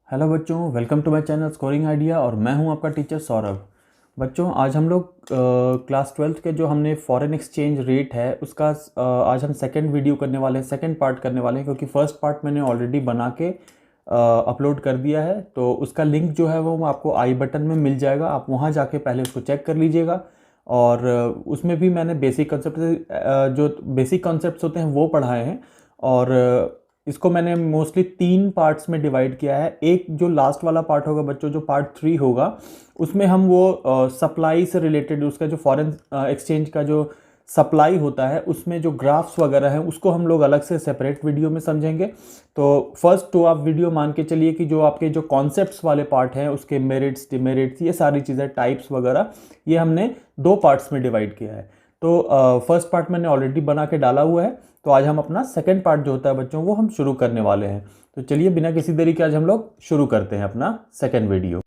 Hello बच्चों, welcome to my channel scoring idea और मैं हूं आपका टीचर सौरभ। बच्चों, आज हम लोग क्लास 12th के जो हमने फॉरेन एक्सचेंज रेट है उसका आज हम सेकंड वीडियो करने वाले हैं, सेकंड पार्ट करने वाले हैं, क्योंकि फर्स्ट पार्ट मैंने ऑलरेडी बना के अपलोड कर दिया है। तो उसका लिंक जो है वो आपको आई बटन में मिल जाएगा, आप वहां जाके पहले उसको चेक कर लीजिएगा। और उसमें भी मैंने बेसिक कॉन्सेप्ट जो बेसिक कॉन्सेप्ट्स होते हैं वो पढ़ाए हैं। और इसको मैंने मोस्टली 3 पार्ट्स में डिवाइड किया है। एक जो लास्ट वाला पार्ट होगा बच्चों, जो पार्ट 3 होगा, उसमें हम वो सप्लाई से रिलेटेड उसका जो फॉरेन एक्सचेंज का जो सप्लाई होता है उसमें जो ग्राफ्स वगैरह हैं उसको हम लोग अलग से सेपरेट वीडियो में समझेंगे। तो फर्स्ट तो आप वीडियो मान के चलिए कि जो आपके जो कॉन्सेप्ट्स वाले पार्ट हैं उसके मेरिट्स डिमेरिट्स ये सारी चीज़ें टाइप्स वगैरह ये हमने 2 पार्ट्स में डिवाइड किया है। तो फर्स्ट पार्ट मैंने ऑलरेडी बना के डाला हुआ है। तो आज हम अपना सेकंड पार्ट जो होता है बच्चों वो हम शुरू करने वाले हैं। तो चलिए बिना किसी देरी के आज हम लोग शुरू करते हैं अपना सेकंड वीडियो।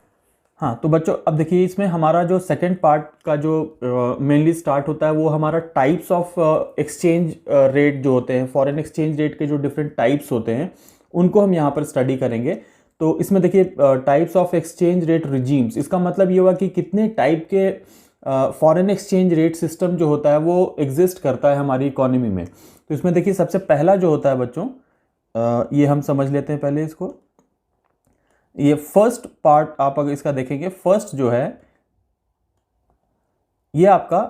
हाँ तो बच्चों, अब देखिए इसमें हमारा जो सेकंड पार्ट का जो मेनली स्टार्ट होता है वो हमारा टाइप्स ऑफ एक्सचेंज रेट जो होते हैं, फॉरेन एक्सचेंज रेट के जो डिफरेंट टाइप्स होते हैं उनको हम यहाँ पर स्टडी करेंगे। तो इसमें देखिए types of exchange rate regimes, इसका मतलब ये हुआ कि कितने टाइप के फॉरेन एक्सचेंज रेट सिस्टम जो होता है वो एग्जिस्ट करता है हमारी इकोनॉमी में। तो इसमें देखिए सबसे पहला जो होता है बच्चों, ये हम समझ लेते हैं पहले इसको। ये फर्स्ट पार्ट आप अगर इसका देखेंगे, फर्स्ट जो है ये आपका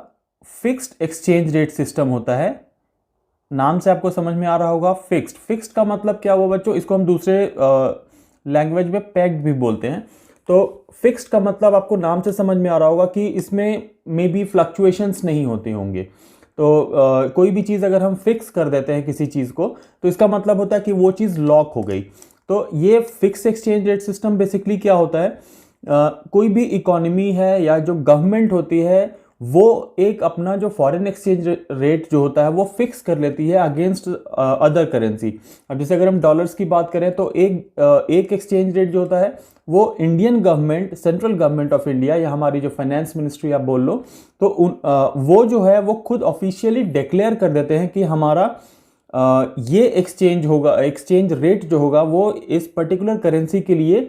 फिक्स्ड एक्सचेंज रेट सिस्टम होता है। नाम से आपको समझ में आ रहा होगा फिक्स्ड। फिक्स्ड का मतलब क्या हुआ बच्चों, इसको हम दूसरे लैंग्वेज में पैक्ड भी बोलते हैं। तो फिक्स्ड का मतलब आपको नाम से समझ में आ रहा होगा कि इसमें मे बी फ्लक्चुएशंस नहीं होते होंगे। तो कोई भी चीज़ अगर हम फिक्स कर देते हैं किसी चीज़ को तो इसका मतलब होता है कि वो चीज़ लॉक हो गई। तो ये fix exchange rate system basically क्या होता है, कोई भी इकोनॉमी है या जो गवर्नमेंट होती है वो एक अपना जो फॉरेन एक्सचेंज रेट जो होता है वो फिक्स कर लेती है अगेंस्ट अदर करेंसी। अब जैसे अगर हम डॉलर्स की बात करें तो एक एक्सचेंज रेट जो होता है वो Indian government, central government of India या हमारी जो फाइनेंस मिनिस्ट्री आप बोल लो, तो वो जो है वो खुद ऑफिशियली डिक्लेयर कर देते हैं कि हमारा ये एक्सचेंज होगा, एक्सचेंज रेट जो होगा वो इस पर्टिकुलर करेंसी के लिए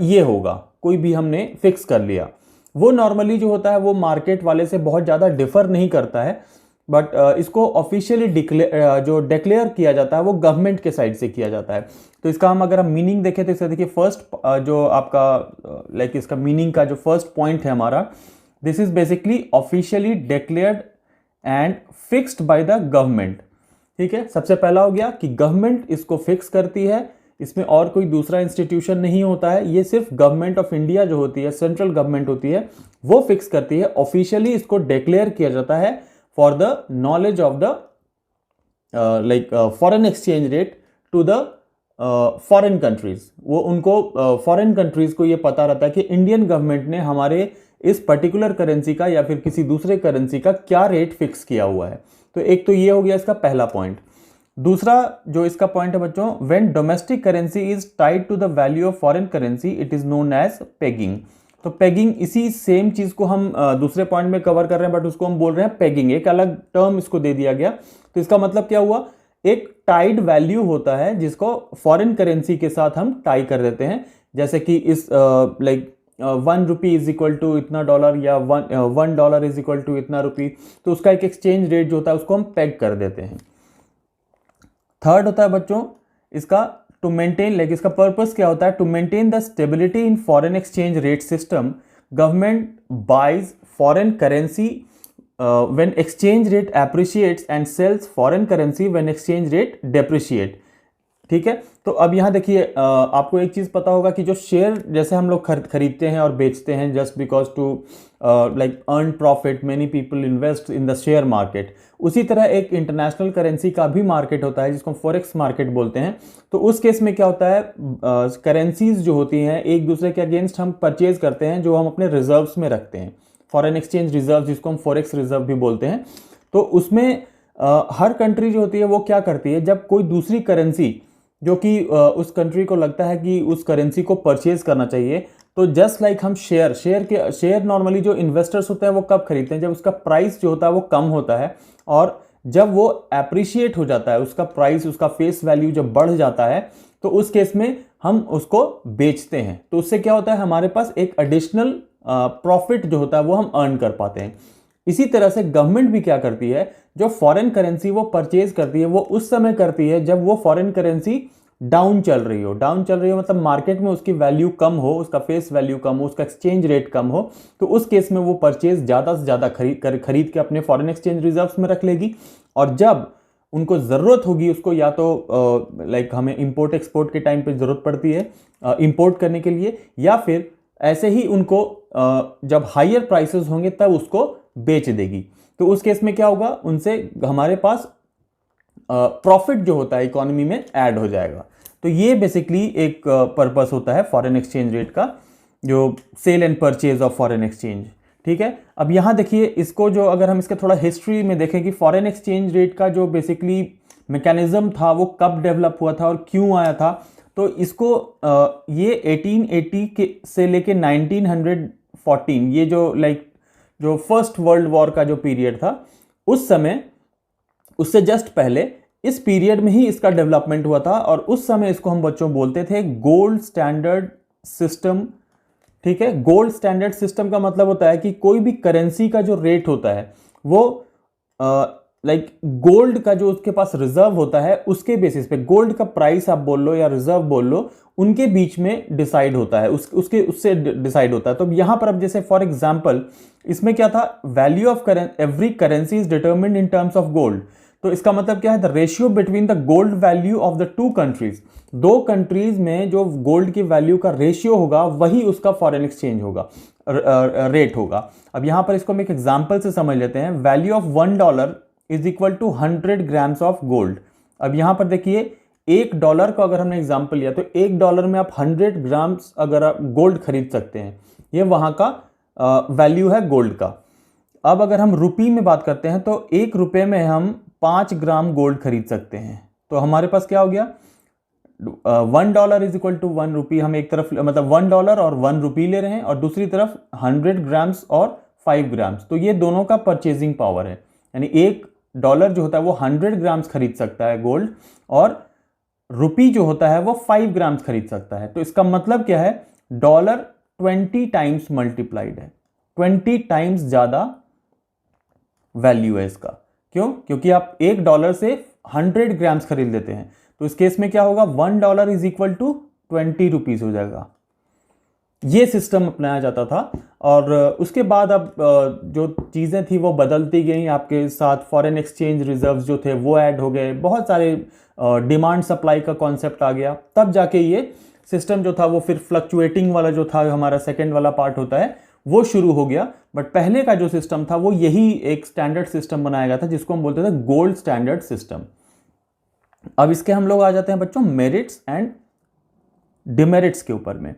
ये होगा, कोई भी हमने फिक्स कर लिया। वो नॉर्मली जो होता है वो मार्केट वाले से बहुत ज़्यादा डिफर नहीं करता है, बट इसको ऑफिशियली जो डिक्लेयर किया जाता है वो गवर्नमेंट के साइड से किया जाता है। तो इसका हम अगर हम मीनिंग देखें तो इसका देखिए फर्स्ट जो आपका लाइक इसका मीनिंग का जो फर्स्ट पॉइंट है हमारा, this is basically officially declared and fixed by the government. ठीक है, सबसे पहला हो गया कि गवर्नमेंट इसको फिक्स करती है, इसमें और कोई दूसरा इंस्टीट्यूशन नहीं होता है, ये सिर्फ गवर्नमेंट ऑफ इंडिया जो होती है, सेंट्रल गवर्नमेंट होती है, वो फिक्स करती है। ऑफिशियली इसको डिक्लेयर किया जाता है for the knowledge of the like foreign exchange rate to the foreign countries. वो उनको फॉरेन कंट्रीज को ये पता रहता है कि इंडियन गवर्नमेंट ने हमारे इस पर्टिकुलर करेंसी का या फिर किसी दूसरे करेंसी का क्या रेट फिक्स किया हुआ है। तो एक तो ये हो गया इसका पहला पॉइंट। दूसरा जो इसका पॉइंट है बच्चों, when domestic currency is tied to the value of foreign currency it is known as pegging. तो पेगिंग, इसी सेम चीज को हम दूसरे पॉइंट में कवर कर रहे हैं बट उसको हम बोल रहे हैं पेगिंग, एक अलग टर्म इसको दे दिया गया। तो इसका मतलब क्या हुआ, एक टाइड वैल्यू होता है जिसको फॉरेन करेंसी के साथ हम टाई कर देते हैं। जैसे कि इस like 1 rupee is equal to इतना डॉलर या $1 इज इक्वल टू इतना रुपी, तो उसका एक एक्सचेंज रेट जो होता है उसको हम पेग कर देते हैं। थर्ड होता है बच्चों इसका टू मेंटेन, लाइक इसका पर्पस क्या होता है, to maintain the stability in foreign exchange rate system government buys foreign currency when exchange rate appreciates and sells foreign currency when exchange rate depreciate. ठीक है, तो अब यहाँ देखिए आपको एक चीज़ पता होगा कि जो शेयर जैसे हम लोग खरीदते हैं और बेचते हैं just because to like earn profit, many people invest in the share market, उसी तरह एक इंटरनेशनल करेंसी का भी मार्केट होता है जिसको फॉरेक्स मार्केट बोलते हैं। तो उस केस में क्या होता है, करेंसीज जो होती हैं एक दूसरे के अगेंस्ट हम परचेज करते हैं जो हम अपने रिजर्व्स में रखते हैं, फॉरेन एक्सचेंज रिजर्व जिसको हम फॉरेक्स रिजर्व भी बोलते हैं। तो उसमें हर कंट्री जो होती है वो क्या करती है, जब कोई दूसरी करेंसी जो कि उस कंट्री को लगता है कि उस करेंसी को परचेज करना चाहिए, तो जस्ट लाइक हम शेयर नॉर्मली जो इन्वेस्टर्स होते हैं वो कब खरीदते हैं, जब उसका प्राइस जो होता है वो कम होता है, और जब वो एप्रिशिएट हो जाता है उसका प्राइस, उसका फेस वैल्यू जब बढ़ जाता है, तो उस केस में हम उसको बेचते हैं, तो उससे क्या होता है, हमारे पास एक एडिशनल प्रॉफिट जो होता है वो हम अर्न कर पाते हैं। इसी तरह से गवर्नमेंट भी क्या करती है, जो फॉरेन करेंसी वो परचेज करती है वो उस समय करती है जब वो फॉरेन करेंसी डाउन चल रही हो। डाउन चल रही हो मतलब मार्केट में उसकी वैल्यू कम हो, उसका फेस वैल्यू कम हो, उसका एक्सचेंज रेट कम हो, तो उस केस में वो परचेज ज़्यादा से ज़्यादा खरीद के अपने फॉरेन एक्सचेंज रिजर्व्स में रख लेगी। और जब उनको ज़रूरत होगी उसको, या तो लाइक हमें इंपोर्ट एक्सपोर्ट के टाइम पे ज़रूरत पड़ती है इंपोर्ट करने के लिए, या फिर ऐसे ही उनको जब हायर प्राइसेस होंगे तब उसको बेच देगी। तो उस केस में क्या होगा, उनसे हमारे पास प्रॉफिट जो होता है इकोनॉमी में ऐड हो जाएगा। तो ये बेसिकली एक पर्पस होता है फॉरेन एक्सचेंज रेट का, जो sale and purchase of foreign exchange. ठीक है, अब यहाँ देखिए इसको, जो अगर हम इसके थोड़ा हिस्ट्री में देखें कि फॉरेन एक्सचेंज रेट का जो बेसिकली मैकेनिज्म था वो कब डेवलप हुआ था और क्यों आया था, तो इसको ये 1880 के से लेके 1914, ये जो जो फर्स्ट वर्ल्ड वॉर का जो पीरियड था उस समय, उससे जस्ट पहले इस पीरियड में ही इसका डेवलपमेंट हुआ था। और उस समय इसको हम बच्चों बोलते थे गोल्ड स्टैंडर्ड सिस्टम। ठीक है, गोल्ड स्टैंडर्ड सिस्टम का मतलब होता है कि कोई भी करेंसी का जो रेट होता है वो गोल्ड का जो उसके पास रिजर्व होता है उसके बेसिस पे, गोल्ड का प्राइस आप बोल लो या रिजर्व बोल लो, उनके बीच में डिसाइड होता है, उससे डिसाइड होता है। तो यहां पर अब जैसे फॉर एग्जांपल इसमें क्या था, value of every currency is determined in terms of gold. तो इसका मतलब क्या है, the ratio between the gold value of the two countries, दो कंट्रीज में जो गोल्ड की वैल्यू का रेशियो होगा वही उसका फॉरेन एक्सचेंज होगा, रेट होगा। अब यहां पर इसको हम एक एग्जांपल से समझ लेते हैं। Value of $1 is equal to 100 grams of gold. अब यहां पर देखिए $1 का अगर हमने एग्जांपल लिया तो $1 में आप 100 ग्राम्स अगर आप गोल्ड खरीद सकते हैं, ये वहां का वैल्यू है गोल्ड का। अब अगर हम रुपी में बात करते हैं तो ₹1 में हम 5 ग्राम गोल्ड खरीद सकते हैं। तो हमारे पास क्या हो गया, $1 इज इक्वल टू 1 रुपी। हम एक तरफ मतलब $1 और 1 रुपी ले रहे हैं, और दूसरी तरफ 100 ग्राम्स और 5 ग्राम्स। तो ये दोनों का परचेजिंग पावर है, यानी $1 जो होता है वो 100 ग्राम्स खरीद सकता है गोल्ड, और रुपी जो होता है वो 5 ग्राम्स खरीद सकता है। तो इसका मतलब क्या है, डॉलर 20 टाइम्स मल्टीप्लाइड है, 20 टाइम्स ज्यादा वैल्यू है इसका। क्यों? क्योंकि आप $1 से 100 ग्राम्स खरीद लेते हैं। तो इस केस में क्या होगा, $1 इज इक्वल टू 20 रुपीज हो जाएगा। ये सिस्टम अपनाया जाता था, और उसके बाद अब जो चीज़ें थी वो बदलती गई, आपके साथ फॉरेन एक्सचेंज रिजर्व्स जो थे वो ऐड हो गए, बहुत सारे डिमांड सप्लाई का कॉन्सेप्ट आ गया, तब जाके ये सिस्टम जो था वो फिर फ्लक्चुएटिंग वाला जो था, हमारा सेकेंड वाला पार्ट होता है, वो शुरू हो गया। बट पहले का जो सिस्टम था वो यही एक स्टैंडर्ड सिस्टम बनाया गया था, जिसको हम बोलते थे गोल्ड स्टैंडर्ड सिस्टम। अब इसके हम लोग आ जाते हैं बच्चों मेरिट्स एंड डिमेरिट्स के ऊपर में।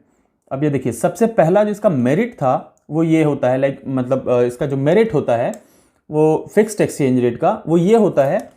अब ये देखिए, सबसे पहला जो इसका मेरिट था वो ये होता है, मतलब इसका जो मेरिट होता है वो फिक्स्ड एक्सचेंज रेट का, वो ये होता है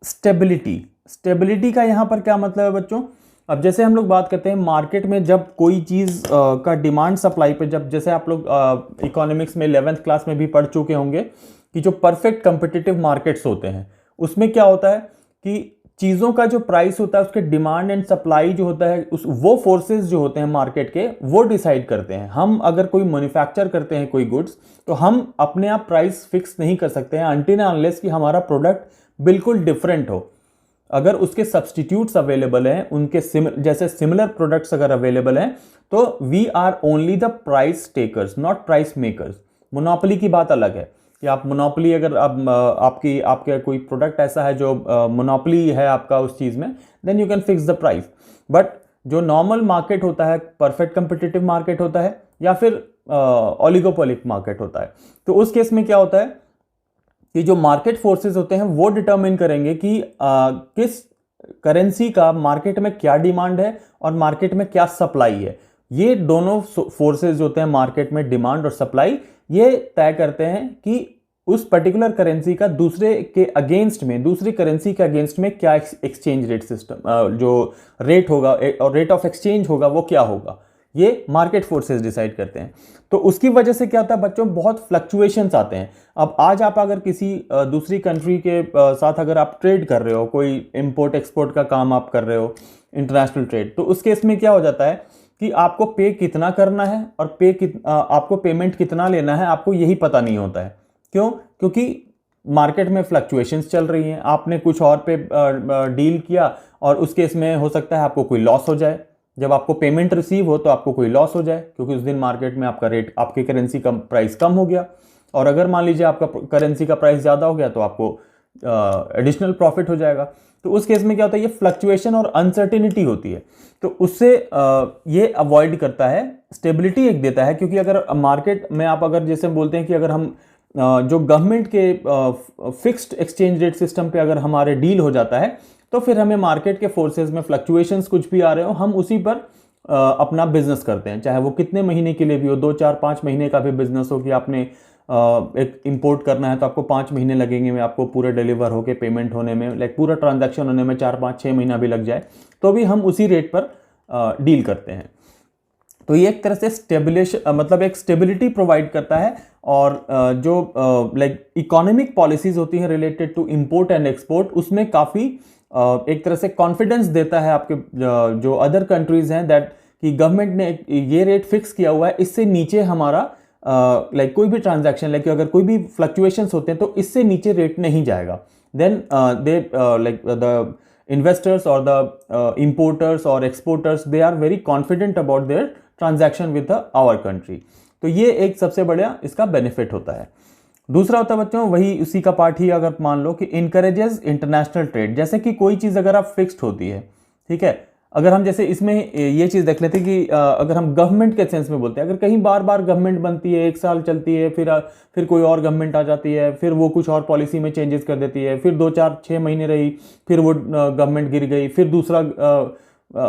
स्टेबिलिटी। स्टेबिलिटी का यहां पर क्या मतलब है बच्चों, अब जैसे हम लोग बात करते हैं मार्केट में, जब कोई चीज़ का डिमांड सप्लाई पे, जब जैसे आप लोग इकोनॉमिक्स में 11th क्लास में भी पढ़ चुके होंगे कि जो परफेक्ट कंपिटिटिव मार्केट्स होते हैं, उसमें क्या होता है कि चीज़ों का जो प्राइस होता है उसके डिमांड एंड सप्लाई जो होता है, वो फोर्सेस जो होते हैं मार्केट के, वो डिसाइड करते हैं। हम अगर कोई मैन्युफैक्चर करते हैं कोई गुड्स, तो हम अपने आप प्राइस फिक्स नहीं कर सकते हैं अनटिल एंड अनलेस कि हमारा प्रोडक्ट बिल्कुल डिफरेंट हो। अगर उसके सब्सटीट्यूट्स अवेलेबल हैं, उनके जैसे सिमिलर प्रोडक्ट्स अगर अवेलेबल हैं, तो we are only the price takers, not price makers. Monopoly की बात अलग है कि आप मोनोपोली, अगर आपके कोई प्रोडक्ट ऐसा है जो मोनोपोली है आपका उस चीज़ में, then you can fix the price. But जो नॉर्मल मार्केट होता है, परफेक्ट कंपिटिटिव मार्केट होता है, या फिर ओलिगोपोलिक मार्केट होता है, तो उस केस में क्या होता है कि जो मार्केट फोर्सेस होते हैं वो डिटरमिन करेंगे कि किस करेंसी का मार्केट में क्या डिमांड है और मार्केट में क्या सप्लाई है। ये दोनों फोर्सेस होते हैं मार्केट में, डिमांड और सप्लाई, ये तय करते हैं कि उस पर्टिकुलर करेंसी का दूसरे के अगेंस्ट में, दूसरी करेंसी के अगेंस्ट में क्या एक्सचेंज रेट सिस्टम, जो रेट होगा और रेट ऑफ एक्सचेंज होगा वो क्या होगा। ये मार्केट फोर्सेस डिसाइड करते हैं। तो उसकी वजह से क्या होता है बच्चों, बहुत फ्लक्चुएशंस आते हैं। अब आज आप अगर किसी दूसरी कंट्री के साथ अगर आप ट्रेड कर रहे हो, कोई इंपोर्ट एक्सपोर्ट का काम आप कर रहे हो, इंटरनेशनल ट्रेड, तो उस केस में क्या हो जाता है कि आपको पे कितना करना है और आपको पेमेंट कितना लेना है, आपको यही पता नहीं होता है। क्यों? क्योंकि मार्केट में फ्लक्चुएशंस चल रही हैं, आपने कुछ और पे डील किया और उस केस में हो सकता है आपको कोई लॉस हो जाए। जब आपको पेमेंट रिसीव हो तो आपको कोई लॉस हो जाए, क्योंकि उस दिन मार्केट में आपका रेट, आपकी करेंसी का प्राइस कम हो गया, और अगर मान लीजिए आपका करेंसी का प्राइस ज़्यादा हो गया तो आपको एडिशनल प्रॉफिट हो जाएगा। तो उस केस में क्या होता है, ये फ्लक्चुएशन और अनसर्टिनिटी होती है। तो उससे ये अवॉइड करता है, स्टेबिलिटी एक देता है। क्योंकि अगर मार्केट में आप अगर जैसे बोलते हैं कि अगर हम जो गवर्नमेंट के फिक्स्ड एक्सचेंज रेट सिस्टम पे अगर हमारे डील हो जाता है, तो फिर हमें मार्केट के फोर्सेस में फ्लक्चुएशंस कुछ भी आ रहे हो, हम उसी पर अपना बिजनेस करते हैं, चाहे वो कितने महीने के लिए भी हो, 2 4 5 महीने का भी बिजनेस हो कि आपने एक इंपोर्ट करना है तो आपको 5 महीने लगेंगे में आपको पूरे डिलीवर होके पेमेंट होने में, लाइक पूरा ट्रांजैक्शन होने में 4 5 6 महीना भी लग जाए, तो भी हम उसी रेट पर डील करते हैं। तो ये एक तरह से स्टेबिलेशन, मतलब एक स्टेबिलिटी प्रोवाइड करता है। और जो लाइक इकोनॉमिक पॉलिसीज होती हैं related to import and export, उसमें काफ़ी एक तरह से कॉन्फिडेंस देता है आपके जो अदर कंट्रीज हैं, दैट कि गवर्नमेंट ने ये रेट फिक्स किया हुआ है, इससे नीचे हमारा लाइक कोई भी ट्रांजैक्शन, लाइक अगर कोई भी फ्लक्चुएशंस होते हैं तो इससे नीचे रेट नहीं जाएगा। Then they like the investors or the importers or exporters, they are very confident about their transaction with our country। तो ये एक सबसे बड़ा इसका बेनिफिट होता है। दूसरा होता है बच्चों, वही उसी का पार्ट ही, अगर मान लो कि इनकरेजेस इंटरनेशनल ट्रेड। जैसे कि कोई चीज़ अगर आप फिक्स्ड होती है, ठीक है, अगर हम जैसे इसमें ये चीज़ देख लेते हैं कि अगर हम गवर्नमेंट के सेंस में बोलते हैं, अगर कहीं बार बार गवर्नमेंट बनती है, 1 साल चलती है, फिर कोई और गवर्नमेंट आ जाती है, फिर वो कुछ और पॉलिसी में चेंजेस कर देती है, फिर 2 4 6 महीने रही, फिर वो गवर्नमेंट गिर गई, फिर दूसरा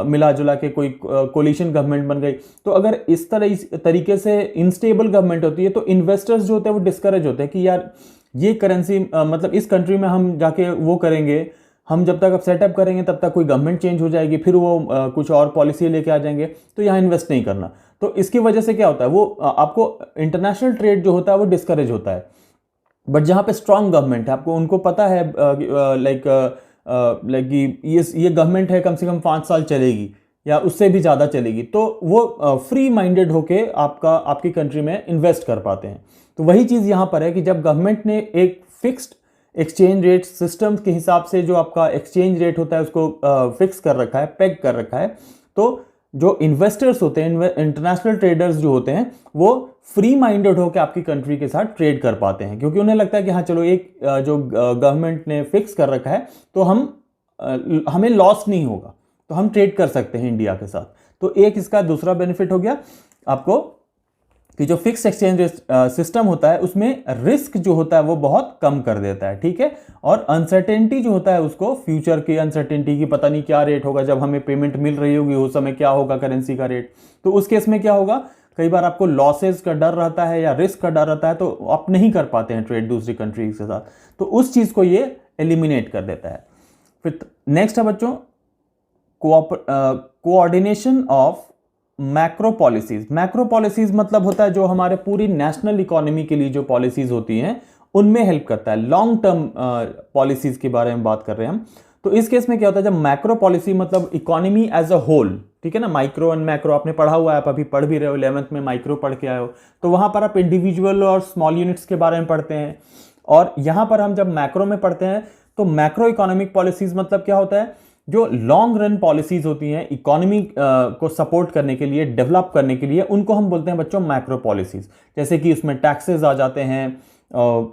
मिला जुला के कोई कोलिशन गवर्नमेंट बन गई। तो अगर इस तरीके से इनस्टेबल गवर्नमेंट होती है तो इन्वेस्टर्स जो होते हैं वो डिस्करेज होते हैं कि यार ये करेंसी मतलब इस कंट्री में हम जाके वो करेंगे, हम जब तक अब सेटअप करेंगे तब तक कोई गवर्नमेंट चेंज हो जाएगी, फिर वो कुछ और पॉलिसी लेके आ जाएंगे, तो यहाँ इन्वेस्ट नहीं करना। तो इसकी वजह से क्या होता है, वो आपको इंटरनेशनल ट्रेड जो होता है वो डिस्करेज होता है। बट जहाँ पे स्ट्रांग गवर्नमेंट है, आपको उनको पता है लाइक ये गवर्नमेंट है, कम से कम 5 साल चलेगी या उससे भी ज़्यादा चलेगी, तो वो फ्री माइंडेड होके आपकी कंट्री में इन्वेस्ट कर पाते हैं। तो वही चीज़ यहाँ पर है कि जब गवर्नमेंट ने एक फिक्स्ड एक्सचेंज रेट सिस्टम के हिसाब से जो आपका एक्सचेंज रेट होता है उसको फिक्स कर रखा है, पेग कर रखा है, तो जो इन्वेस्टर्स होते हैं, इंटरनेशनल ट्रेडर्स जो होते हैं, वो फ्री माइंडेड होकर आपकी कंट्री के साथ ट्रेड कर पाते हैं, क्योंकि उन्हें लगता है कि हाँ चलो एक जो गवर्नमेंट ने फिक्स कर रखा है तो हमें लॉस नहीं होगा, तो हम ट्रेड कर सकते हैं इंडिया के साथ। तो एक इसका दूसरा बेनिफिट हो गया आपको कि जो फिक्स एक्सचेंज सिस्टम होता है उसमें रिस्क जो होता है वो बहुत कम कर देता है, ठीक है। और अनसर्टेनिटी जो होता है, उसको फ्यूचर की अनसर्टेनिटी की, पता नहीं क्या रेट होगा, जब हमें पेमेंट मिल रही होगी उस समय क्या होगा करेंसी का रेट, तो उस केस में क्या होगा, कई बार आपको लॉसेस का डर रहता है या रिस्क का डर रहता है, तो आप नहीं कर पाते हैं ट्रेड दूसरी कंट्री के साथ, तो उस चीज़ को ये एलिमिनेट कर देता है। फिर नेक्स्ट है बच्चों coordination of macro policies. Macro policies मतलब होता है जो हमारे पूरी नेशनल इकोनॉमी के लिए जो पॉलिसीज होती हैं उनमें हेल्प करता है। लॉन्ग टर्म पॉलिसीज के बारे में बात कर रहे हैं हम। तो इस केस में क्या होता है, जब मैक्रो पॉलिसी मतलब इकोनॉमी एज अ होल, ठीक है ना, माइक्रो एंड मैक्रो आपने पढ़ा हुआ है, आप अभी पढ़ भी रहे हो, 11th में माइक्रो पढ़ के आए हो, तो वहां पर आप इंडिविजुअल और स्मॉल यूनिट्स के बारे में पढ़ते हैं। और यहां पर हम जब मैक्रो में पढ़ते हैं तो मैक्रो इकोनॉमिक पॉलिसीज मतलब क्या होता है, जो लॉन्ग रन पॉलिसीज होती हैं इकोनॉमी को सपोर्ट करने के लिए, डेवलप करने के लिए, उनको हम बोलते हैं बच्चों मैक्रो पॉलिसीज। जैसे कि उसमें टैक्सेस आ जाते हैं,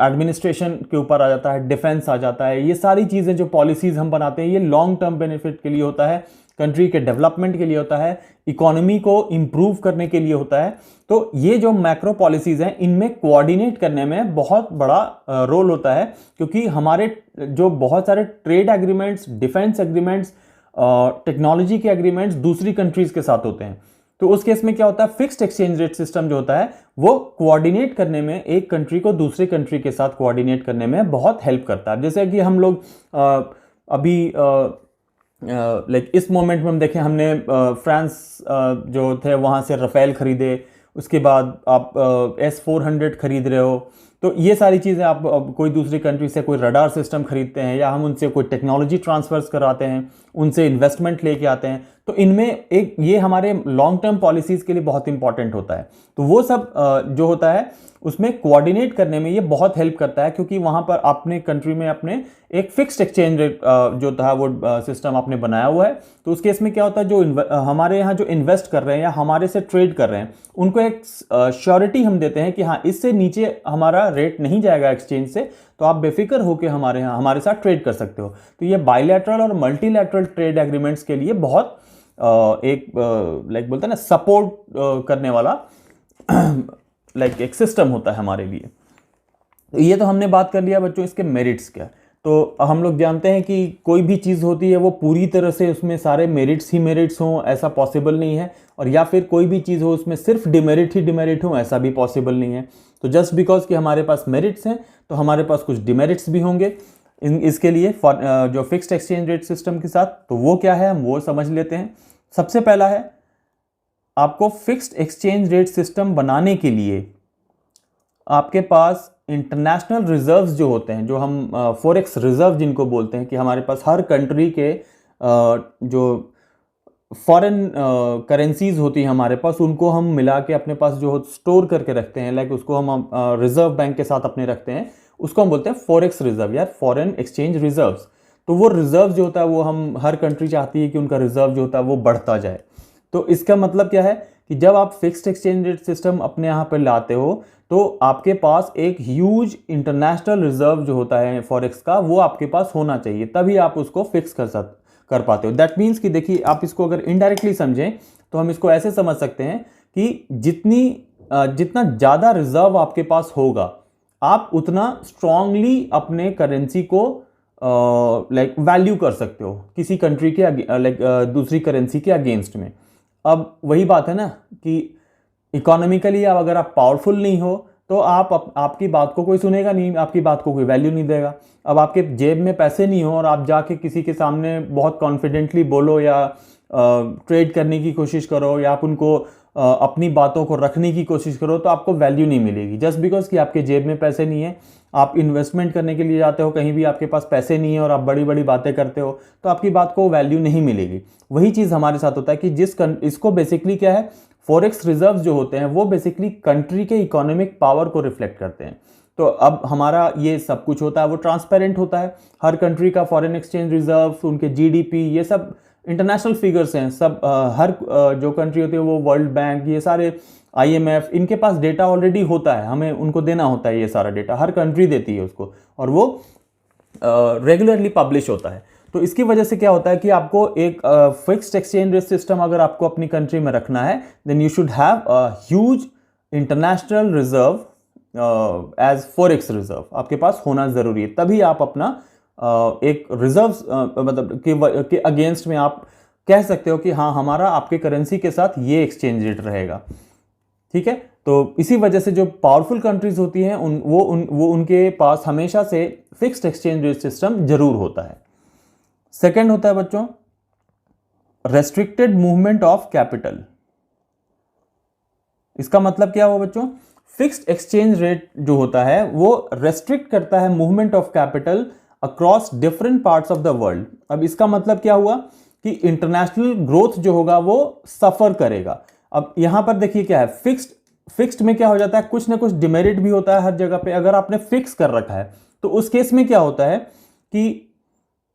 एडमिनिस्ट्रेशन के ऊपर आ जाता है, डिफेंस आ जाता है, ये सारी चीज़ें जो पॉलिसीज हम बनाते हैं ये लॉन्ग टर्म बेनिफिट के लिए होता है, कंट्री के डेवलपमेंट के लिए होता है, इकोनॉमी को इंप्रूव करने के लिए होता है। तो ये जो मैक्रो पॉलिसीज हैं इनमें कोऑर्डिनेट करने में बहुत बड़ा रोल होता है, क्योंकि हमारे जो बहुत सारे trade agreements, defence agreements, technology के एग्रीमेंट्स दूसरी कंट्रीज के साथ होते हैं। तो उस केस में क्या होता है, फिक्स्ड एक्सचेंज रेट सिस्टम जो होता है वो कोऑर्डिनेट करने में, एक कंट्री को दूसरे कंट्री के साथ कोऑर्डिनेट करने में बहुत हेल्प करता है। जैसे कि हम लोग अभी लाइक इस मोमेंट में हम देखें, हमने फ्रांस जो थे वहाँ से रफ़ेल ख़रीदे, उसके बाद आप S-400 ख़रीद रहे हो। तो ये सारी चीज़ें आप कोई दूसरी कंट्री से कोई रडार सिस्टम ख़रीदते हैं, या हम उनसे कोई टेक्नोलॉजी ट्रांसफ़र्स कराते हैं, उनसे इन्वेस्टमेंट लेके आते हैं, तो इनमें एक ये हमारे लॉन्ग टर्म पॉलिसीज़ के लिए बहुत इंपॉर्टेंट होता है। तो वो सब जो होता है उसमें कोऑर्डिनेट करने में ये बहुत हेल्प करता है, क्योंकि वहाँ पर अपने कंट्री में अपने एक फिक्स्ड एक्सचेंज रेट जो था वो सिस्टम आपने बनाया हुआ है। तो उस केस में क्या होता है, जो हमारे यहाँ जो इन्वेस्ट कर रहे हैं या हमारे से ट्रेड कर रहे हैं, उनको एक श्योरिटी हम देते हैं कि हाँ, इससे नीचे हमारा रेट नहीं जाएगा एक्सचेंज से, तो आप बेफिक्र होकर हमारे यहाँ हमारे साथ ट्रेड कर सकते हो। तो ये बायलैटरल और मल्टीलैटरल ट्रेड एग्रीमेंट्स के लिए बहुत एक लाइक बोलते हैं ना, सपोर्ट करने वाला लाइक एक सिस्टम होता है हमारे लिए। तो ये तो हमने बात कर लिया बच्चों इसके मेरिट्स क्या। तो हम लोग जानते हैं कि कोई भी चीज़ होती है वो पूरी तरह से उसमें सारे मेरिट्स ही मेरिट्स हों, ऐसा पॉसिबल नहीं है, और या फिर कोई भी चीज़ हो उसमें सिर्फ डिमेरिट ही डिमेरिट हो, ऐसा भी पॉसिबल नहीं है। तो जस्ट बिकॉज कि हमारे पास मेरिट्स हैं तो हमारे पास कुछ डिमेरिट्स भी होंगे इसके लिए जो फिक्स्ड एक्सचेंज रेट सिस्टम के साथ। तो वो क्या है, हम वो समझ लेते हैं। सबसे पहला है, आपको फिक्स्ड एक्सचेंज रेट सिस्टम बनाने के लिए आपके पास इंटरनेशनल रिजर्व्स जो होते हैं, जो हम फॉरेक्स रिजर्व जिनको बोलते हैं, कि हमारे पास हर कंट्री के जो फॉरेन करेंसीज होती हैं हमारे पास, उनको हम मिला के अपने पास जो स्टोर करके रखते हैं, लाइक उसको हम रिजर्व बैंक के साथ अपने रखते हैं, उसको हम बोलते हैं फॉरेक्स रिजर्व या फॉरेन एक्सचेंज रिजर्व्स। तो वो रिजर्व जो होता है वो हम हर कंट्री चाहती है कि उनका रिजर्व जो होता है वो बढ़ता जाए। तो इसका मतलब क्या है कि जब आप फिक्स्ड एक्सचेंज रेट सिस्टम अपने यहाँ पर लाते हो तो आपके पास एक ह्यूज इंटरनेशनल रिजर्व जो होता है फॉरेक्स का, वो आपके पास होना चाहिए, तभी आप उसको फिक्स कर पाते हो। दैट मीन्स कि देखिए, आप इसको अगर इनडायरेक्टली समझें तो हम इसको ऐसे समझ सकते हैं कि जितना ज़्यादा रिजर्व आपके पास होगा, आप उतना स्ट्रांगली अपने करेंसी को लाइक वैल्यू कर सकते हो किसी कंट्री के लाइक दूसरी करेंसी के अगेंस्ट में। अब वही बात है ना कि इकोनॉमिकली अगर आप पावरफुल नहीं हो तो आपकी बात को कोई सुनेगा नहीं, आपकी बात को कोई वैल्यू नहीं देगा। अब आपके जेब में पैसे नहीं हो और आप जाके किसी के सामने बहुत कॉन्फिडेंटली बोलो या ट्रेड करने की कोशिश करो, या आप उनको अपनी बातों को रखने की कोशिश करो, तो आपको वैल्यू नहीं मिलेगी। जस्ट बिकॉज कि आपके जेब में पैसे नहीं है, आप इन्वेस्टमेंट करने के लिए जाते हो कहीं भी, आपके पास पैसे नहीं है और आप बड़ी बड़ी बातें करते हो, तो आपकी बात को वैल्यू नहीं मिलेगी। वही चीज़ हमारे साथ होता है कि इसको बेसिकली क्या है, फॉरेक्स रिजर्व जो होते हैं वो बेसिकली कंट्री के इकोनॉमिक पावर को रिफ्लेक्ट करते हैं। तो अब हमारा ये सब कुछ होता है वो ट्रांसपेरेंट होता है। हर कंट्री का फॉरेन एक्सचेंज रिजर्व, उनके जीडीपी, ये सब इंटरनेशनल फिगर्स हैं सब। हर जो कंट्री होती है वो वर्ल्ड बैंक, ये सारे IMF, इनके पास डेटा ऑलरेडी होता है, हमें उनको देना होता है। ये सारा डेटा हर कंट्री देती है उसको, और वो रेगुलरली पब्लिश होता है। तो इसकी वजह से क्या होता है कि आपको एक फिक्स्ड एक्सचेंज रेट सिस्टम अगर आपको अपनी कंट्री में रखना है, then you should have a huge international reserve as forex reserve आपके पास होना जरूरी है। तभी आप अपना एक रिजर्व मतलब के अगेंस्ट में आप कह सकते हो कि हाँ, हमारा आपके करेंसी के साथ ये एक्सचेंज रेट रहेगा। ठीक है, तो इसी वजह से जो पावरफुल कंट्रीज होती हैं उनके पास हमेशा से फिक्स्ड एक्सचेंज रेट सिस्टम जरूर होता है। सेकंड होता है बच्चों, रेस्ट्रिक्टेड मूवमेंट ऑफ कैपिटल। इसका मतलब क्या हुआ बच्चों, फिक्स्ड एक्सचेंज रेट जो होता है वो रेस्ट्रिक्ट करता है movement of capital across different parts of the world. अब इसका मतलब क्या हुआ कि इंटरनेशनल ग्रोथ जो होगा वो सफर करेगा। अब यहां पर देखिए क्या है, फिक्स्ड में क्या हो जाता है, कुछ ना कुछ डिमेरिट भी होता है हर जगह पे। अगर आपने फिक्स कर रखा है तो उस केस में क्या होता है कि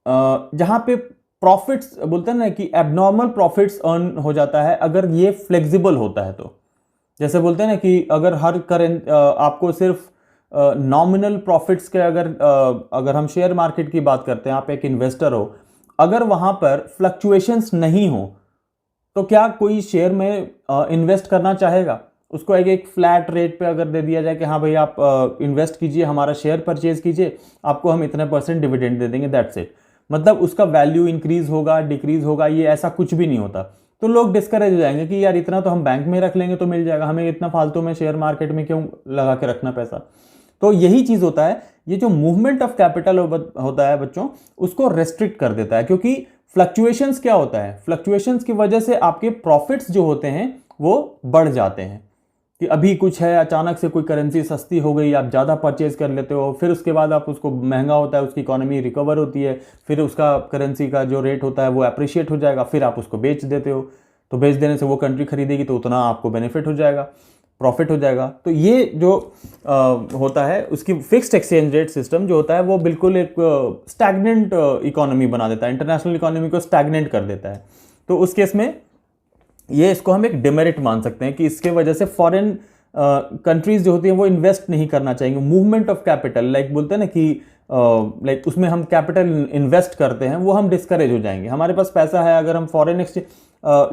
जहां पे प्रॉफिट्स बोलते हैं ना कि एबनॉर्मल प्रॉफिट्स अर्न हो जाता है अगर ये फ्लेक्सिबल होता है। तो जैसे बोलते हैं ना कि अगर आपको सिर्फ नॉमिनल प्रॉफिट्स के अगर हम शेयर मार्केट की बात करते हैं, आप एक इन्वेस्टर हो, अगर वहां पर फ्लक्चुएशंस नहीं हो तो क्या कोई शेयर में इन्वेस्ट करना चाहेगा? उसको एक फ्लैट रेट पे अगर दे दिया जाए कि हाँ भाई आप इन्वेस्ट कीजिए, हमारा शेयर परचेज कीजिए, आपको हम इतने % डिविडेंड दे देंगे, दैट्स इट। मतलब उसका वैल्यू इंक्रीज होगा डिक्रीज होगा, ये ऐसा कुछ भी नहीं होता। तो लोग डिस्करेज हो जाएंगे कि यार इतना तो हम बैंक में रख लेंगे तो मिल जाएगा, हमें इतना फालतू में शेयर मार्केट में क्यों लगा के रखना पैसा। तो यही चीज होता है, ये जो मूवमेंट ऑफ कैपिटल होता है बच्चों, उसको रेस्ट्रिक्ट कर देता है, क्योंकि फ्लक्चुएशंस क्या होता है, फ्लक्चुएशंस की वजह से आपके प्रॉफिट्स जो होते हैं वो बढ़ जाते हैं, कि अभी कुछ है, अचानक से कोई करेंसी सस्ती हो गई, आप ज़्यादा परचेज कर लेते हो, फिर उसके बाद आप उसको महंगा होता है, उसकी इकोनॉमी रिकवर होती है, फिर उसका करेंसी का जो रेट होता है वो अप्रिशिएट हो जाएगा, फिर आप उसको बेच देते हो, तो बेच देने से वो कंट्री खरीदेगी तो उतना आपको बेनिफिट हो जाएगा, प्रॉफिट हो जाएगा। तो ये जो होता है उसकी फिक्स्ड एक्सचेंज रेट सिस्टम जो होता है वो बिल्कुल एक स्टैग्नेंट इकोनॉमी बना देता है, इंटरनेशनल इकोनॉमी को स्टैग्नेंट कर देता है। तो उस केस में ये इसको हम एक डिमेरिट मान सकते हैं कि इसके वजह से फॉरेन कंट्रीज जो होती हैं वो इन्वेस्ट नहीं करना चाहेंगे। मूवमेंट ऑफ कैपिटल, लाइक बोलते हैं ना कि लाइक उसमें हम कैपिटल इन्वेस्ट करते हैं, वो हम डिस्करेज हो जाएंगे। हमारे पास पैसा है, अगर हम फॉरेन एक्सचेंज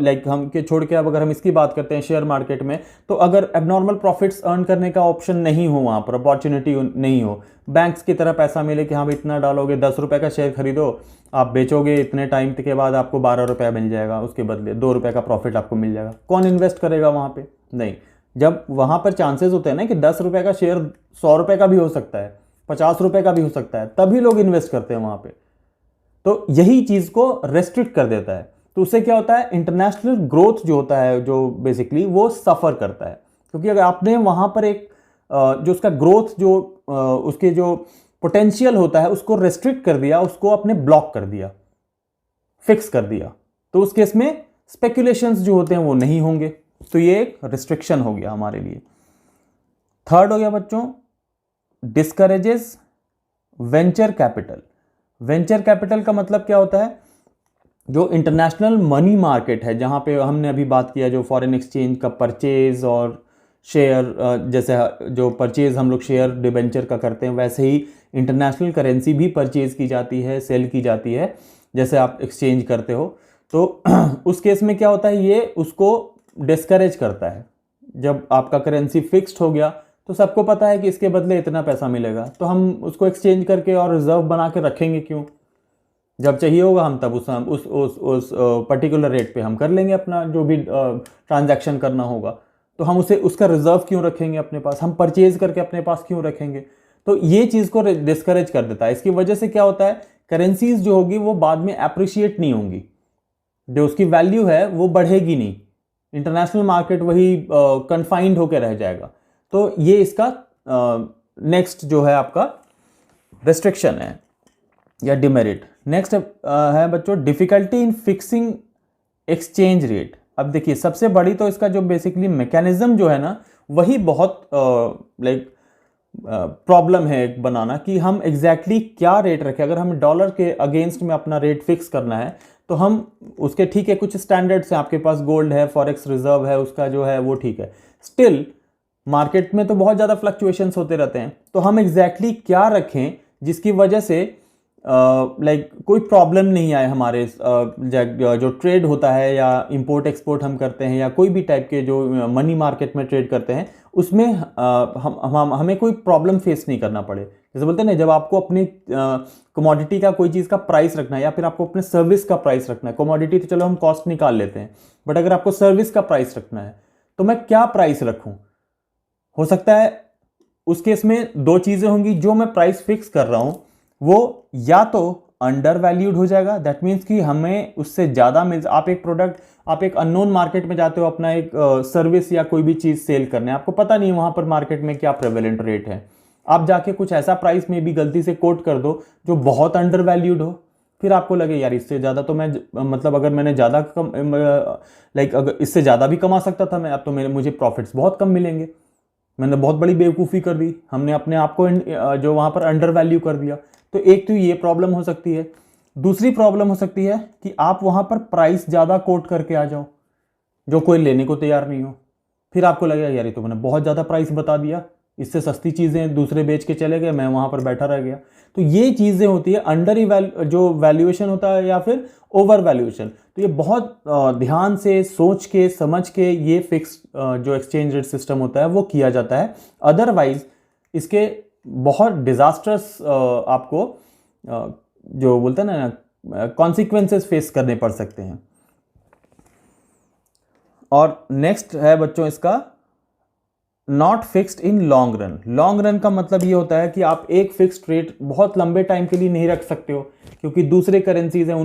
लाइक हम के छोड़ के अब अगर हम इसकी बात करते हैं शेयर मार्केट में, तो अगर एबनॉर्मल प्रॉफिट्स अर्न करने का ऑप्शन नहीं हो, वहाँ पर अपॉर्चुनिटी नहीं हो, बैंक्स की तरह पैसा मिले कि हाँ भाई इतना डालोगे, 10 रुपये का शेयर खरीदो, आप बेचोगे इतने टाइम के बाद आपको 12 रुपया मिल जाएगा, उसके बदले 2 रुपये का प्रॉफिट आपको मिल जाएगा। कौन इन्वेस्ट करेगा वहाँ पे? नहीं। जब वहाँ पर चांसेस होते हैं ना कि 10 रुपये का शेयर 100 रुपये का भी हो सकता है, 50 रुपये का भी हो सकता है, तभी लोग इन्वेस्ट करते हैं वहाँ पे। तो यही चीज़ को रेस्ट्रिक्ट कर देता है। तो उससे क्या होता है, इंटरनेशनल ग्रोथ जो होता है जो बेसिकली वो सफ़र करता है, क्योंकि अगर आपने वहाँ पर एक जो उसका ग्रोथ जो उसके जो पोटेंशियल होता है उसको रेस्ट्रिक्ट कर दिया, उसको आपने ब्लॉक कर दिया, फिक्स कर दिया, तो उस केस में स्पेकुलेशंस जो होते हैं वो नहीं होंगे। तो ये एक रिस्ट्रिक्शन हो गया हमारे लिए। थर्ड हो गया बच्चों, discourages venture capital. Venture capital का मतलब क्या होता है, जो इंटरनेशनल मनी मार्केट है, जहाँ पे हमने अभी बात किया जो फॉरेन एक्सचेंज का परचेज और शेयर, जैसे जो परचेज हम लोग शेयर डिबेंचर का करते हैं, वैसे ही इंटरनेशनल करेंसी भी परचेज की जाती है, सेल की जाती है, जैसे आप एक्सचेंज करते हो। तो उस केस में क्या होता है, ये उसको डिस्करेज करता है। जब आपका करेंसी फिक्स्ड हो गया तो सबको पता है कि इसके बदले इतना पैसा मिलेगा, तो हम उसको एक्सचेंज करके और रिजर्व बना के रखेंगे क्यों? जब चाहिए होगा हम तब उस पर्टिकुलर रेट पे हम कर लेंगे अपना जो भी ट्रांजैक्शन करना होगा। तो हम उसे उसका रिजर्व क्यों रखेंगे अपने पास, हम परचेज करके अपने पास क्यों रखेंगे? तो ये चीज़ को डिस्करेज कर देता है। इसकी वजह से क्या होता है, करेंसीज जो होगी वो बाद में अप्रिशिएट नहीं होंगी, जो उसकी वैल्यू है वो बढ़ेगी नहीं, इंटरनेशनल मार्केट वही कन्फाइंड होकर रह जाएगा। तो ये इसका नेक्स्ट जो है आपका रेस्ट्रिक्शन है या डिमेरिट। नेक्स्ट है बच्चों difficulty in fixing exchange rate. अब देखिए सबसे बड़ी तो इसका जो बेसिकली मैकेनिज्म जो है ना, वही बहुत लाइक प्रॉब्लम है एक बनाना, कि हम एग्जैक्टली क्या रेट रखें। अगर हमें डॉलर के अगेंस्ट में अपना रेट फिक्स करना है तो हम उसके ठीक है कुछ स्टैंडर्ड्स हैं, आपके पास गोल्ड है, फॉरेक्स रिजर्व है, उसका जो है वो ठीक है। स्टिल मार्केट में तो बहुत ज़्यादा फ्लक्चुएशंस होते रहते हैं, तो हम एग्जैक्टली क्या रखें जिसकी वजह से लाइक कोई प्रॉब्लम नहीं आए हमारे जो ट्रेड होता है या इंपोर्ट एक्सपोर्ट हम करते हैं या कोई भी टाइप के जो मनी मार्केट में ट्रेड करते हैं उसमें हमें कोई प्रॉब्लम फेस नहीं करना पड़े। जैसे बोलते हैं ना, जब आपको अपनी कमोडिटी का कोई चीज़ का प्राइस रखना है या फिर आपको अपने सर्विस का प्राइस रखना है, कमोडिटी तो चलो हम कॉस्ट निकाल लेते हैं, बट अगर आपको सर्विस का प्राइस रखना है तो मैं क्या प्राइस रखूँ? हो सकता है उस केस में दो चीज़ें होंगी, जो मैं प्राइस फिक्स कर रहा हूँ वो या तो अंडर वैल्यूड हो जाएगा, दैट मीन्स कि हमें उससे ज़्यादा मिल, आप एक प्रोडक्ट, आप एक अननोन मार्केट में जाते हो अपना एक सर्विस या कोई भी चीज़ सेल करने, आपको पता नहीं वहाँ पर मार्केट में क्या प्रेवेलेंट रेट है, आप जाके कुछ ऐसा प्राइस में भी गलती से कोट कर दो जो बहुत अंडर वैल्यूड हो, फिर आपको लगे यार इससे ज़्यादा तो मैं मतलब अगर मैंने ज़्यादा कम लाइक अगर इससे ज़्यादा भी कमा सकता था मैं, अब तो मुझे प्रॉफिट्स बहुत कम मिलेंगे, मैंने बहुत बड़ी बेवकूफ़ी कर दी, हमने अपने आप को जो वहाँ पर अंडर वैल्यू कर दिया। तो एक तो ये प्रॉब्लम हो सकती है। दूसरी प्रॉब्लम हो सकती है कि आप वहाँ पर प्राइस ज़्यादा कोट करके आ जाओ जो कोई लेने को तैयार नहीं हो, फिर आपको लगेगा यार ये तो मैंने बहुत ज़्यादा प्राइस बता दिया, इससे सस्ती चीज़ें दूसरे बेच के चले गए, मैं वहाँ पर बैठा रह गया। तो ये चीज़ें होती है अंडर जो वैल्यूएशन होता है या फिर ओवर वैल्यूएशन। तो ये बहुत ध्यान से सोच के समझ के ये फिक्स जो एक्सचेंज रेट सिस्टम होता है वो किया जाता है, अदरवाइज इसके बहुत डिजास्टर्स आपको जो बोलते हैं ना कॉन्सिक्वेंसेस फेस करने पड़ सकते हैं। और नेक्स्ट है बच्चों इसका not fixed in long run. Long run का मतलब ये होता है कि आप एक फिक्स्ड रेट बहुत लंबे टाइम के लिए नहीं रख सकते हो, क्योंकि दूसरे करेंसीज हैं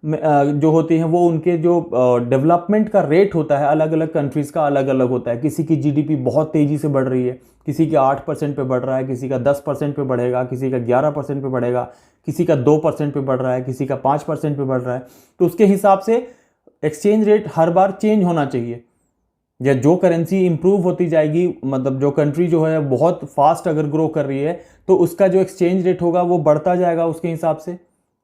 जो होती हैं वो उनके जो डेवलपमेंट का रेट होता है अलग अलग कंट्रीज़ का अलग अलग होता है। किसी की जीडीपी बहुत तेज़ी से बढ़ रही है, किसी का 8% पे बढ़ रहा है, किसी का 10% पे बढ़ेगा, किसी का 11% पे बढ़ेगा, किसी का 2% पे बढ़ रहा है, किसी का 5% पे बढ़ रहा है। तो उसके हिसाब से एक्सचेंज रेट हर बार चेंज होना चाहिए। या जो करेंसी इंप्रूव होती जाएगी, मतलब जो कंट्री जो है बहुत फास्ट अगर ग्रो कर रही है तो उसका जो एक्सचेंज रेट होगा वो बढ़ता जाएगा उसके हिसाब से,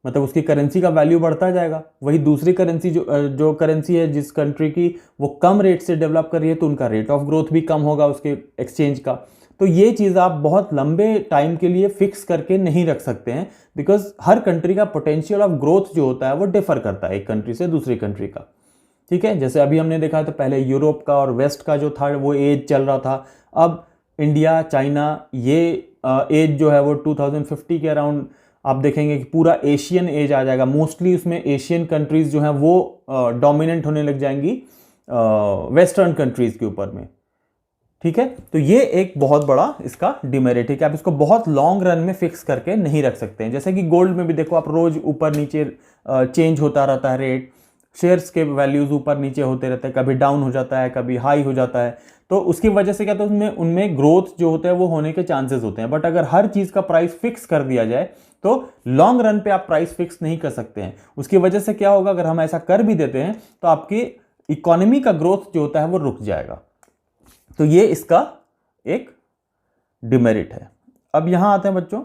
मतलब उसकी करेंसी का वैल्यू बढ़ता जाएगा। वही दूसरी करेंसी जो करेंसी है जिस कंट्री की वो कम रेट से डेवलप कर रही है तो उनका रेट ऑफ ग्रोथ भी कम होगा उसके एक्सचेंज का। तो ये चीज़ आप बहुत लंबे टाइम के लिए फिक्स करके नहीं रख सकते हैं, बिकॉज हर कंट्री का पोटेंशियल ऑफ ग्रोथ जो होता है वो डिफर करता है एक कंट्री से दूसरी कंट्री का। ठीक है, जैसे अभी हमने देखा तो पहले यूरोप का और वेस्ट का जो था वो एज चल रहा था, अब इंडिया चाइना ये एज जो है वो 2050 के अराउंड आप देखेंगे कि पूरा एशियन एज आ जाएगा। मोस्टली उसमें एशियन कंट्रीज़ जो हैं वो डोमिनेंट होने लग जाएंगी वेस्टर्न कंट्रीज़ के ऊपर में। ठीक है, तो ये एक बहुत बड़ा इसका डिमेरिट है कि आप इसको बहुत लॉन्ग रन में फिक्स करके नहीं रख सकते हैं। जैसे कि गोल्ड में भी देखो आप रोज ऊपर नीचे चेंज होता रहता है रेट, शेयर्स के वैल्यूज ऊपर नीचे होते रहते हैं, कभी डाउन हो जाता है कभी हाई हो जाता है। तो उसकी वजह से क्या तो उनमें ग्रोथ जो होता है वो होने के चांसेस होते हैं। बट अगर हर चीज़ का प्राइस फिक्स कर दिया जाए तो लॉन्ग रन पे आप प्राइस फिक्स नहीं कर सकते हैं। उसकी वजह से क्या होगा, अगर हम ऐसा कर भी देते हैं तो आपकी इकोनॉमी का ग्रोथ जो होता है वो रुक जाएगा। तो ये इसका एक डिमेरिट है। अब यहां आते हैं बच्चों,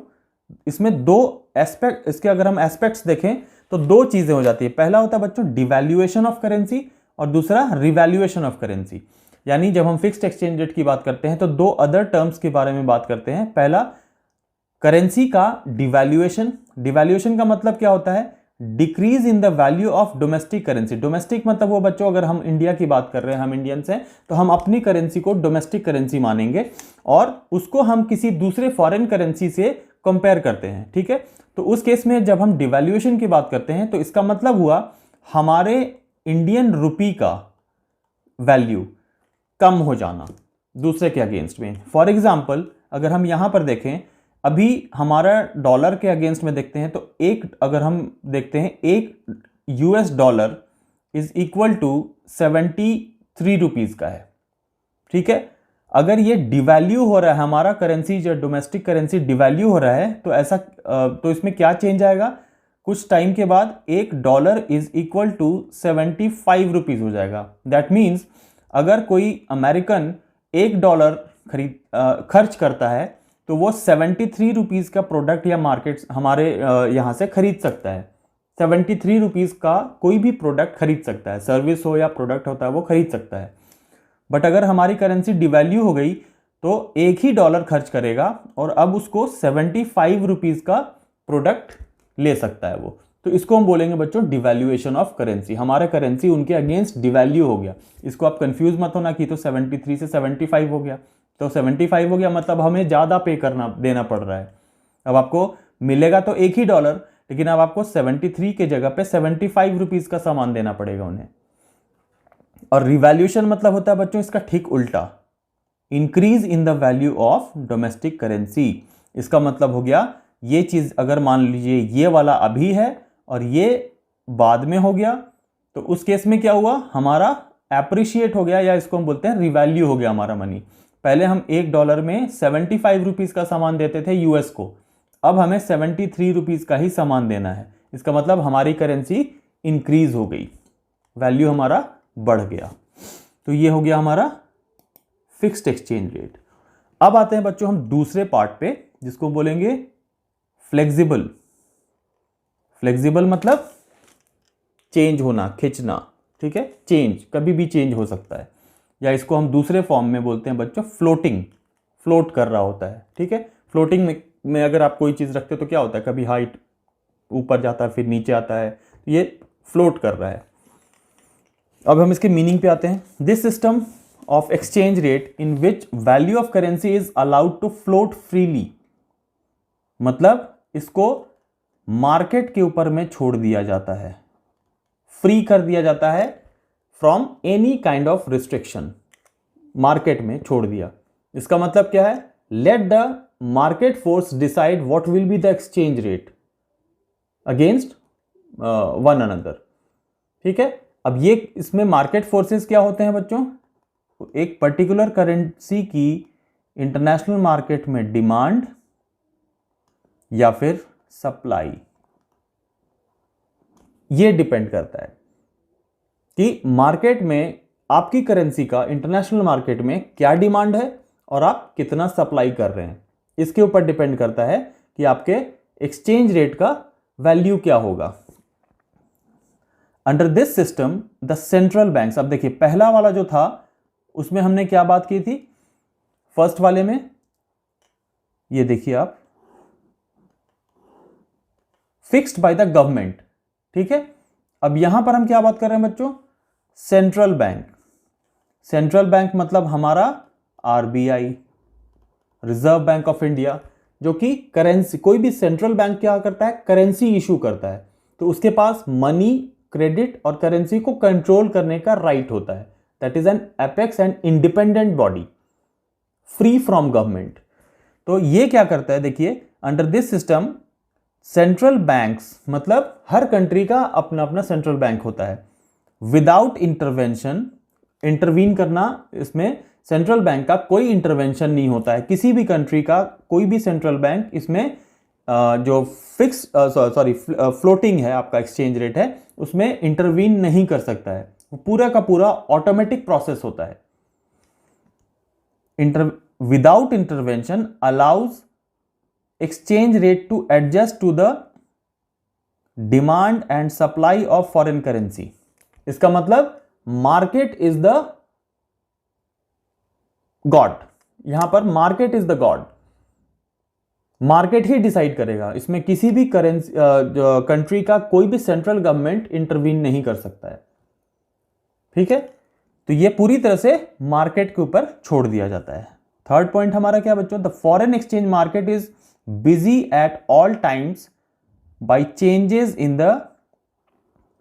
इसमें दो एस्पेक्ट, इसके अगर हम एस्पेक्ट्स देखें तो दो चीजें हो जाती है। पहला होता है बच्चों डिवैल्यूएशन ऑफ करेंसी और दूसरा रिवैल्यूएशन ऑफ करेंसी। यानी जब हम फिक्स्ड एक्सचेंज रेट की बात करते हैं तो दो अदर टर्म्स के बारे में बात करते हैं। पहला करेंसी का डिवैल्यूएशन। डिवैल्यूएशन का मतलब क्या होता है, decrease in the value of domestic currency. Domestic मतलब वो बच्चों, अगर हम इंडिया की बात कर रहे हैं, हम इंडियंस हैं, तो हम अपनी करेंसी को डोमेस्टिक करेंसी मानेंगे और उसको हम किसी दूसरे फॉरेन करेंसी से कंपेयर करते हैं। ठीक है, तो उस केस में जब हम डिवैल्यूएशन की बात करते हैं तो इसका मतलब हुआ हमारे इंडियन रुपी का वैल्यू कम हो जाना दूसरे के अगेंस्ट में। फॉर एग्जाम्पल अगर हम यहां पर देखें, अभी हमारा डॉलर के अगेंस्ट में देखते हैं तो अगर हम देखते हैं एक US dollar is equal to 73 rupees का है। ठीक है, अगर ये डिवैल्यू हो रहा है, हमारा करेंसी जो डोमेस्टिक करेंसी डिवैल्यू हो रहा है, तो ऐसा तो इसमें क्या चेंज आएगा, कुछ टाइम के बाद एक dollar is equal to 75 rupees हो जाएगा। दैट मीन्स अगर कोई अमेरिकन $1 खर्च करता है तो वो 73 रुपीज का प्रोडक्ट या मार्केट हमारे यहां से खरीद सकता है। 73 रुपीज का कोई भी प्रोडक्ट खरीद सकता है, सर्विस हो या प्रोडक्ट होता है वो खरीद सकता है। बट अगर हमारी करेंसी डिवैल्यू हो गई तो $1 खर्च करेगा और अब उसको 75 रुपीज का प्रोडक्ट ले सकता है वो। तो इसको हम बोलेंगे बच्चों डिवैल्यूएशन ऑफ करेंसी। हमारा करेंसी उनके अगेंस्ट डिवैल्यू हो गया। इसको आप कंफ्यूज मत होना कि तो 73 से 75 हो गया, तो 75 हो गया मतलब हमें ज़्यादा पे देना पड़ रहा है। अब आपको मिलेगा तो $1, लेकिन अब आपको 73 के जगह पे 75 रुपीज़ का सामान देना पड़ेगा उन्हें। और रिवैल्यूएशन मतलब होता है बच्चों इसका ठीक उल्टा, increase in the value of domestic currency. इसका मतलब हो गया ये चीज़ अगर मान लीजिए ये वाला अभी है और ये बाद में हो गया, तो उस केस में क्या हुआ, हमारा एप्रिशिएट हो गया, या इसको हम बोलते हैं रिवैल्यू हो गया हमारा मनी। पहले हम $1 में 75 रुपीज़ का सामान देते थे यूएस को, अब हमें 73 रुपीज़ का ही सामान देना है। इसका मतलब हमारी करेंसी इंक्रीज हो गई, वैल्यू हमारा बढ़ गया। तो ये हो गया हमारा फिक्स्ड एक्सचेंज रेट। अब आते हैं बच्चों हम दूसरे पार्ट पे जिसको बोलेंगे फ्लेक्सिबल। फ्लेक्सिबल मतलब चेंज होना, खिंचना। ठीक है, चेंज कभी भी चेंज हो सकता है, या इसको हम दूसरे फॉर्म में बोलते हैं बच्चों फ्लोटिंग, फ्लोट कर रहा होता है। ठीक है, फ्लोटिंग में अगर आप कोई चीज़ रखते हो तो क्या होता है, कभी हाइट ऊपर जाता है फिर नीचे आता है, तो ये फ्लोट कर रहा है। अब हम इसके मीनिंग पे आते हैं। This system of exchange rate in which value of currency is allowed to float freely, मतलब इसको मार्केट के ऊपर में छोड़ दिया जाता है, फ्री कर दिया जाता है from any kind of restriction, market में छोड़ दिया। इसका मतलब क्या है, let the market force decide what will be the exchange rate against one another. ठीक है, अब ये इसमें मार्केट फोर्सेस क्या होते हैं बच्चों? एक पर्टिकुलर करेंसी की इंटरनेशनल मार्केट में डिमांड या फिर सप्लाई, ये डिपेंड करता है कि मार्केट में आपकी करेंसी का इंटरनेशनल मार्केट में क्या डिमांड है और आप कितना सप्लाई कर रहे हैं। इसके ऊपर डिपेंड करता है कि आपके एक्सचेंज रेट का वैल्यू क्या होगा। Under this system the central banks, अब देखिए पहला वाला जो था उसमें हमने क्या बात की थी, फर्स्ट वाले में ये देखिए आप, फिक्स्ड बाय द गवर्नमेंट। ठीक है, अब यहां पर हम क्या बात कर रहे हैं बच्चों? Central bank. सेंट्रल बैंक मतलब हमारा RBI, reserve bank of India, जो कि करेंसी, कोई भी सेंट्रल बैंक क्या करता है? करेंसी इशू करता है, तो उसके पास मनी, क्रेडिट और करेंसी को कंट्रोल करने का राइट होता है। That is an apex and independent body free from government. तो ये क्या करता है? देखिए, under this system central banks मतलब हर कंट्री का अपना अपना सेंट्रल बैंक होता है। विदाउट इंटरवेंशन, इंटरवीन करना, इसमें सेंट्रल बैंक का कोई इंटरवेंशन नहीं होता है। किसी भी कंट्री का कोई भी सेंट्रल बैंक इसमें जो फिक्स फ्लोटिंग है आपका एक्सचेंज रेट है, उसमें इंटरवीन नहीं कर सकता है। पूरा का पूरा ऑटोमेटिक प्रोसेस होता है। Without intervention allows exchange rate to adjust to the demand and supply of foreign currency। इसका मतलब मार्केट इज द गॉड। यहां पर market is the God, market he decide करेगा। इसमें किसी भी करेंसी कंट्री का कोई भी सेंट्रल गवर्नमेंट इंटरवीन नहीं कर सकता है। ठीक है, तो ये पूरी तरह से मार्केट के ऊपर छोड़ दिया जाता है। थर्ड पॉइंट हमारा क्या बच्चों? The foreign exchange market is busy at all times by changes in the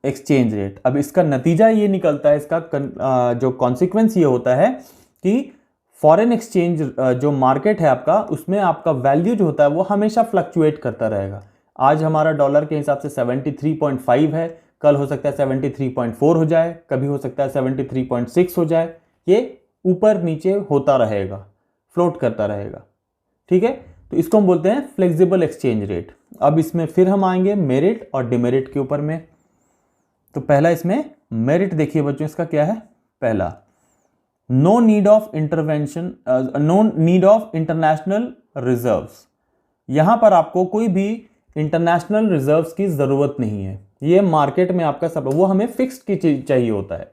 exchange rate। अब इसका नतीजा ये निकलता है, इसका जो कॉन्सिक्वेंस ये होता है कि फॉरेन एक्सचेंज जो मार्केट है आपका, उसमें आपका वैल्यू जो होता है वो हमेशा फ्लक्चुएट करता रहेगा। आज हमारा डॉलर के हिसाब से 73.5 है, कल हो सकता है 73.4 हो जाए, कभी हो सकता है 73.6 हो जाए। ये ऊपर नीचे होता रहेगा, फ्लोट करता रहेगा। ठीक है, तो इसको हम बोलते हैं फ्लेक्सिबल एक्सचेंज रेट। अब इसमें फिर हम आएंगे मेरिट और डिमेरिट के ऊपर में। तो पहला इसमें मेरिट देखिए बच्चों, इसका क्या है? पहला, no need of intervention, no need of international reserves. यहां पर आपको कोई भी इंटरनेशनल रिजर्व्स की जरूरत नहीं है। ये मार्केट में आपका सब वो हमें फिक्स्ड की चीज चाहिए होता है।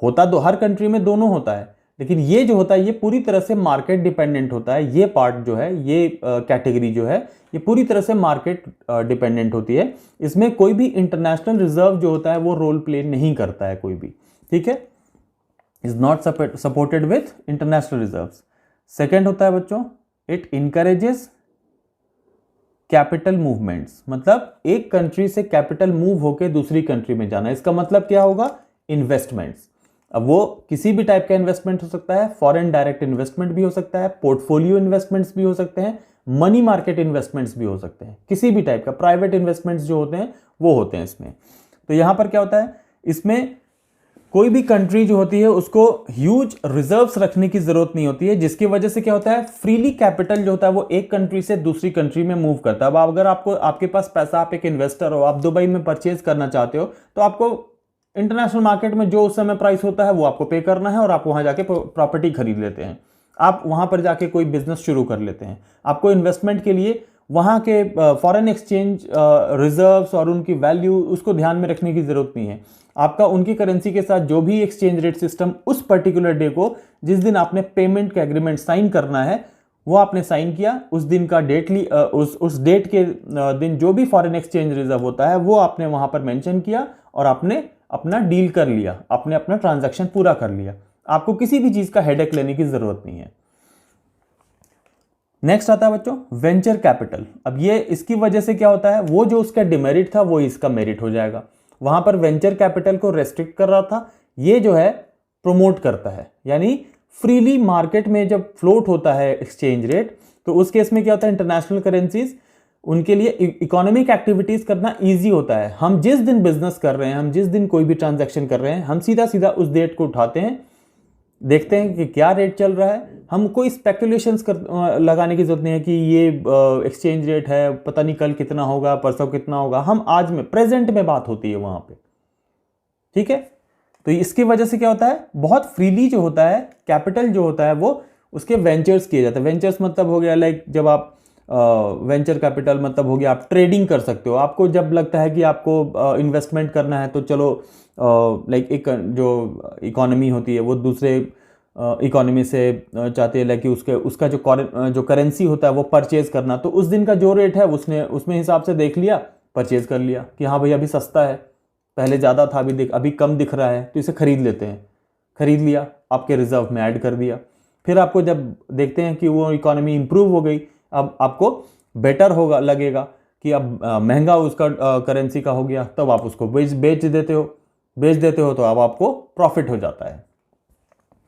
होता तो हर कंट्री में दोनों होता है, लेकिन ये जो होता है ये पूरी तरह से मार्केट डिपेंडेंट होता है। ये पार्ट जो है, ये कैटेगरी जो है, ये पूरी तरह से मार्केट डिपेंडेंट होती है। इसमें कोई भी इंटरनेशनल रिजर्व जो होता है वो रोल प्ले नहीं करता है कोई भी। ठीक है, is not supported with international reserves. Second होता है बच्चों, इट इनकरेजेस कैपिटल मूवमेंट्स, मतलब एक कंट्री से कैपिटल मूव होकर दूसरी कंट्री में जाना। इसका मतलब क्या होगा? इन्वेस्टमेंट्स। अब वो किसी भी टाइप का इन्वेस्टमेंट हो सकता है, फॉरेन डायरेक्ट इन्वेस्टमेंट भी हो सकता है, पोर्टफोलियो इन्वेस्टमेंट्स भी हो सकते हैं, मनी मार्केट इन्वेस्टमेंट्स भी हो सकते हैं। किसी भी टाइप का प्राइवेट इन्वेस्टमेंट्स जो होते हैं वो होते हैं इसमें। तो यहां पर क्या होता है, इसमें कोई भी कंट्री जो होती है उसको ह्यूज रिजर्व्स रखने की जरूरत नहीं होती है, जिसकी वजह से क्या होता है, फ्रीली कैपिटल जो होता है वो एक कंट्री से दूसरी कंट्री में मूव करता है। अब अगर आपके पास पैसा, आप एक इन्वेस्टर हो, आप दुबई में परचेज करना चाहते हो, तो आपको इंटरनेशनल मार्केट में जो उस समय प्राइस होता है वो आपको पे करना है और आप वहां जाके प्रॉपर्टी खरीद लेते हैं। आप वहां पर जाके कोई बिजनेस शुरू कर लेते हैं। आपको इन्वेस्टमेंट के लिए वहां के फॉरेन एक्सचेंज रिजर्व्स और उनकी वैल्यू उसको ध्यान में रखने की जरूरत नहीं है। आपका उनकी करेंसी के साथ जो भी एक्सचेंज रेट सिस्टम उस पर्टिकुलर डे को, जिस दिन आपने पेमेंट का एग्रीमेंट साइन करना है, वो आपने साइन किया, उस दिन का डेट उस डेट के दिन जो भी फॉरेन एक्सचेंज रिजर्व होता है वो आपने वहां पर मेंशन किया और आपने अपना डील कर लिया, आपने अपना ट्रांजैक्शन पूरा कर लिया। आपको किसी भी चीज का हेडेक लेने की जरूरत नहीं है। नेक्स्ट आता है बच्चों वेंचर कैपिटल। अब ये इसकी वजह से क्या होता है, वो जो उसका डिमेरिट था वो इसका मेरिट हो जाएगा। वहां पर वेंचर कैपिटल को रेस्ट्रिक्ट कर रहा था, ये जो है प्रोमोट करता है। यानी फ्रीली मार्केट में जब फ्लोट होता है एक्सचेंज रेट, तो उस केस में क्या होता है, इंटरनेशनल करेंसीज उनके लिए इकोनॉमिक एक्टिविटीज करना इजी होता है। हम जिस दिन बिजनेस कर रहे हैं, हम जिस दिन कोई भी ट्रांजैक्शन कर रहे हैं, हम सीधा सीधा उस डेट को उठाते हैं, देखते हैं कि क्या रेट चल रहा है। हम कोई स्पेकुलेशंस लगाने की जरूरत नहीं है कि ये एक्सचेंज रेट है, पता नहीं कल कितना होगा, परसों कितना होगा। हम आज में, प्रेजेंट में बात होती है वहां पे, ठीक है। तो इसकी वजह से क्या होता है, बहुत फ्रीली जो होता है कैपिटल जो होता है वो उसके वेंचर्स किए जाते हैं। वेंचर्स मतलब हो गया लाइक जब आप वेंचर कैपिटल मतलब हो गया आप ट्रेडिंग कर सकते हो। आपको जब लगता है कि आपको इन्वेस्टमेंट करना है तो चलो लाइक एक जो इकोनॉमी होती है वो दूसरे इकोनॉमी से चाहते हैं लाइक कि उसका जो करेंसी होता है वो परचेज करना, तो उस दिन का जो रेट है उसमें हिसाब से देख लिया, परचेज कर लिया कि हाँ भाई अभी सस्ता है, पहले ज़्यादा था अभी कम दिख रहा है, तो इसे खरीद लेते हैं। खरीद लिया, आपके रिजर्व में ऐड कर दिया। फिर आपको जब देखते हैं कि वो इकोनॉमी इंप्रूव हो गई, अब आपको बेटर होगा लगेगा कि अब महंगा उसका करेंसी का हो गया, तब आप उसको बेच देते हो तो अब आपको प्रॉफिट हो जाता है।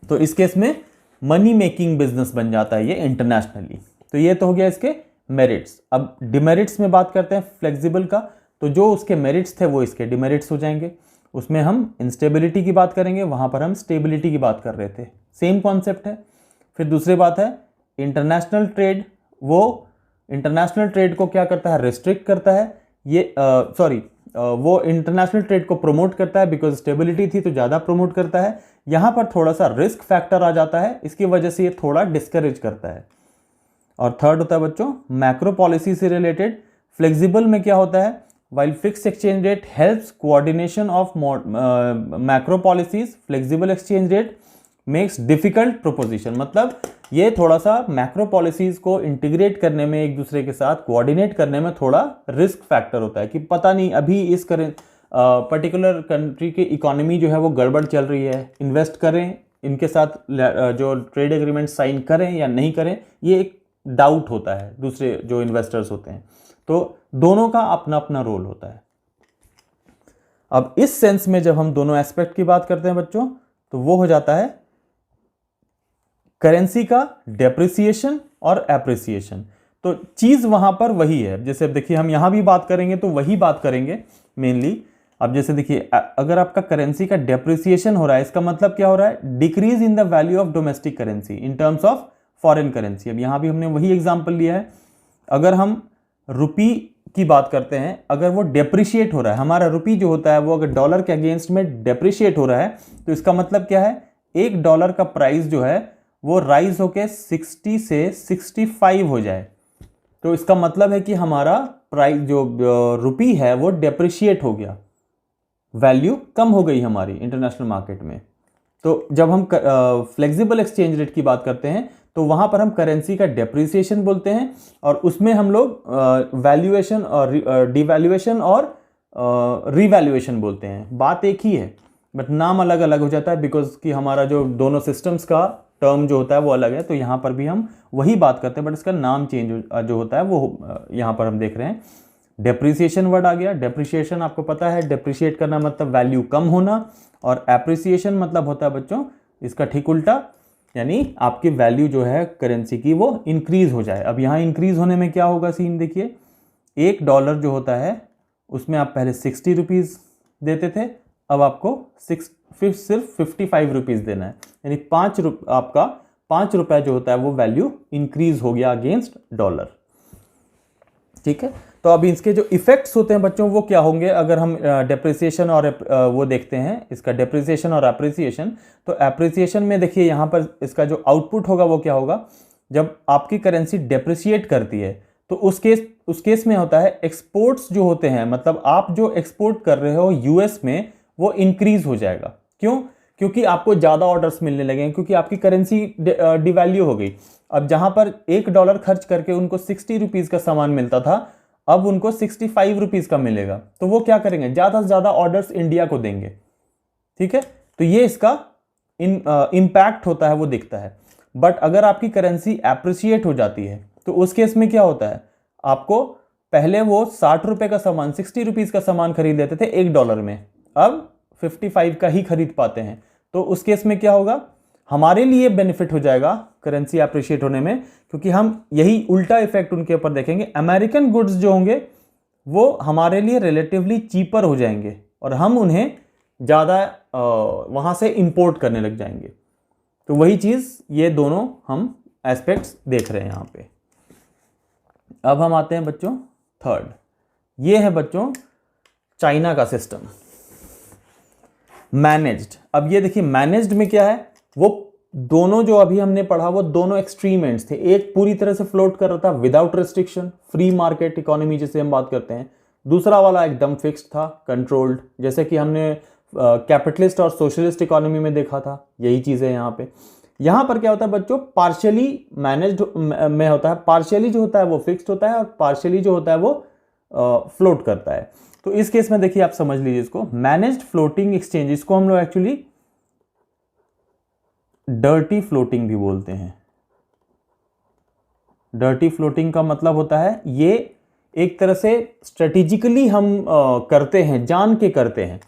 तो इस केस में मनी मेकिंग बिजनेस बन जाता है ये इंटरनेशनली। तो ये तो हो गया इसके मेरिट्स। अब डिमेरिट्स में बात करते हैं फ्लेक्सिबल का। तो जो उसके मेरिट्स थे वो इसके डिमेरिट्स हो जाएंगे। उसमें हम इंस्टेबिलिटी की बात करेंगे, वहां पर हम स्टेबिलिटी की बात कर रहे थे, सेम कॉन्सेप्ट है। फिर दूसरी बात है इंटरनेशनल ट्रेड। वो इंटरनेशनल ट्रेड को क्या करता है, रिस्ट्रिक्ट करता है। वो इंटरनेशनल ट्रेड को प्रमोट करता है, बिकॉज स्टेबिलिटी थी तो ज़्यादा प्रमोट करता है। यहां पर थोड़ा सा रिस्क फैक्टर आ जाता है, इसकी वजह से ये थोड़ा डिस्करेज करता है। और थर्ड होता है बच्चों मैक्रो पॉलिसी से रिलेटेड। फ्लेक्सिबल में क्या होता है, while fix exchange rate helps coordination of macro policies, flexible exchange rate makes difficult proposition. मतलब ये थोड़ा सा मैक्रो पॉलिसीज को इंटीग्रेट करने में, एक दूसरे के साथ कोऑर्डिनेट करने में थोड़ा रिस्क फैक्टर होता है कि पता नहीं अभी इस पर्टिकुलर कंट्री की इकोनॉमी जो है वो गड़बड़ चल रही है, इन्वेस्ट करें इनके साथ, जो ट्रेड एग्रीमेंट साइन करें या नहीं करें, ये एक डाउट होता है दूसरे जो इन्वेस्टर्स होते हैं। तो दोनों का अपना अपना रोल होता है। अब इस सेंस में जब हम दोनों एस्पेक्ट की बात करते हैं बच्चों, तो वो हो जाता है करेंसी का डेप्रिसिएशन और एप्रिसिएशन। तो चीज वहां पर वही है। जैसे अब देखिए हम यहां भी बात करेंगे तो वही बात करेंगे मेनली। अब जैसे देखिए अगर आपका करेंसी का डेप्रिसिएशन हो रहा है, इसका मतलब क्या हो रहा है, decrease in the value of domestic currency in terms of foreign currency. अब यहां भी हमने वही एग्जांपल लिया है। अगर हम रुपी की बात करते हैं, अगर वो डेप्रिशिएट हो रहा है, हमारा रुपी जो होता है वो अगर डॉलर के अगेंस्ट में डेप्रिशिएट हो रहा है, तो इसका मतलब क्या है, $1 का प्राइस जो है वो राइज होके 60 से 65 हो जाए। तो इसका मतलब है कि हमारा प्राइस जो रुपी है वो डेप्रिशिएट हो गया, वैल्यू कम हो गई हमारी इंटरनेशनल मार्केट में। तो जब हम फ्लेक्सिबल एक्सचेंज रेट की बात करते हैं तो वहां पर हम करेंसी का डेप्रिसिएशन बोलते हैं, और उसमें हम लोग वैल्यूएशन और डिवैल्यूएशन और रिवैल्यूएशन बोलते हैं। बात एक ही है बट नाम अलग अलग हो जाता है, बिकॉज कि हमारा जो दोनों सिस्टम्स का टर्म जो होता है वो अलग है। तो यहाँ पर भी हम वही बात करते हैं बट इसका नाम चेंज जो होता है वो यहाँ पर हम देख रहे हैं। डेप्रिसिएशन वर्ड आ गया। डेप्रिसिएशन आपको पता है, डेप्रिशिएट करना मतलब वैल्यू कम होना, और एप्रिसिएशन मतलब होता है बच्चों इसका ठीक उल्टा, यानी आपकी वैल्यू जो है करेंसी की वो इंक्रीज हो जाए। अब यहाँ इंक्रीज होने में क्या होगा सीन देखिए, $1 जो होता है उसमें आप पहले 60 रुपीज़ देते थे, अब आपको सिर्फ 55 रुपीज़ देना है, यानी आपका 5 रुपये जो होता है वो वैल्यू इंक्रीज हो गया अगेंस्ट डॉलर। ठीक है, तो अब इसके जो इफेक्ट्स होते हैं बच्चों वो क्या होंगे, अगर हम डेप्रिसिएशन और वो देखते हैं इसका डेप्रिसिएशन और एप्रिसिएशन। तो एप्रिसिएशन में देखिए यहाँ पर इसका जो आउटपुट होगा वो क्या होगा, जब आपकी करेंसी डेप्रिशिएट करती है तो उस केस में होता है एक्सपोर्ट्स जो होते हैं, मतलब आप जो एक्सपोर्ट कर रहे हो यूएस में वो इंक्रीज हो जाएगा। क्यों? क्योंकि आपको ज़्यादा ऑर्डर्स मिलने लगे, क्योंकि आपकी करेंसी डिवैल्यू हो गई। अब जहां पर $1 खर्च करके उनको 60 रुपीज़ का सामान मिलता था, अब उनको 65 रुपीज़ का मिलेगा। तो वो क्या करेंगे, ज़्यादा से ज़्यादा ऑर्डर्स इंडिया को देंगे। ठीक है, तो ये इसका इम्पैक्ट होता है वो दिखता है। बट अगर आपकी करेंसी एप्रिशिएट हो जाती है तो उस केस में क्या होता है, आपको पहले वो 60 रुपये का सामान 60 रुपीज़ का सामान खरीद लेते थे $1 में, अब 55 का ही खरीद पाते हैं। तो उस केस में क्या होगा, हमारे लिए बेनिफिट हो जाएगा करेंसी अप्रिशिएट होने में, क्योंकि हम यही उल्टा इफेक्ट उनके ऊपर देखेंगे। अमेरिकन गुड्स जो होंगे वो हमारे लिए रिलेटिवली चीपर हो जाएंगे और हम उन्हें ज़्यादा वहाँ से इंपोर्ट करने लग जाएंगे। तो वही चीज़ ये दोनों हम एस्पेक्ट्स देख रहे हैं यहाँ पे। अब हम आते हैं बच्चों थर्ड, ये है बच्चों चाइना का सिस्टम मैनेज्ड। अब ये देखिए मैनेज्ड में क्या है, वो दोनों जो अभी हमने पढ़ा वो दोनों एक्सट्रीम एंड्स थे। एक पूरी तरह से फ्लोट कर रहा था without restriction, free market economy जिसे हम बात करते हैं। दूसरा वाला एकदम फिक्स्ड था, कंट्रोल्ड, जैसे कि हमने कैपिटलिस्ट और सोशलिस्ट इकोनॉमी में देखा था। यही चीज़ है यहाँ पे। यहाँ पर क्या होता है बच्चों, पार्शियली मैनेज्ड में होता है, पार्शियली जो होता है वो फिक्स्ड होता है और पार्शियली जो होता है वो फ्लोट करता है। तो इस केस में देखिए आप समझ लीजिए इसको, मैनेज्ड फ्लोटिंग एक्सचेंज, इसको हम लोग एक्चुअली डर्टी फ्लोटिंग भी बोलते हैं। डर्टी फ्लोटिंग का मतलब होता है ये एक तरह से स्ट्रेटेजिकली हम करते हैं, जान के करते हैं।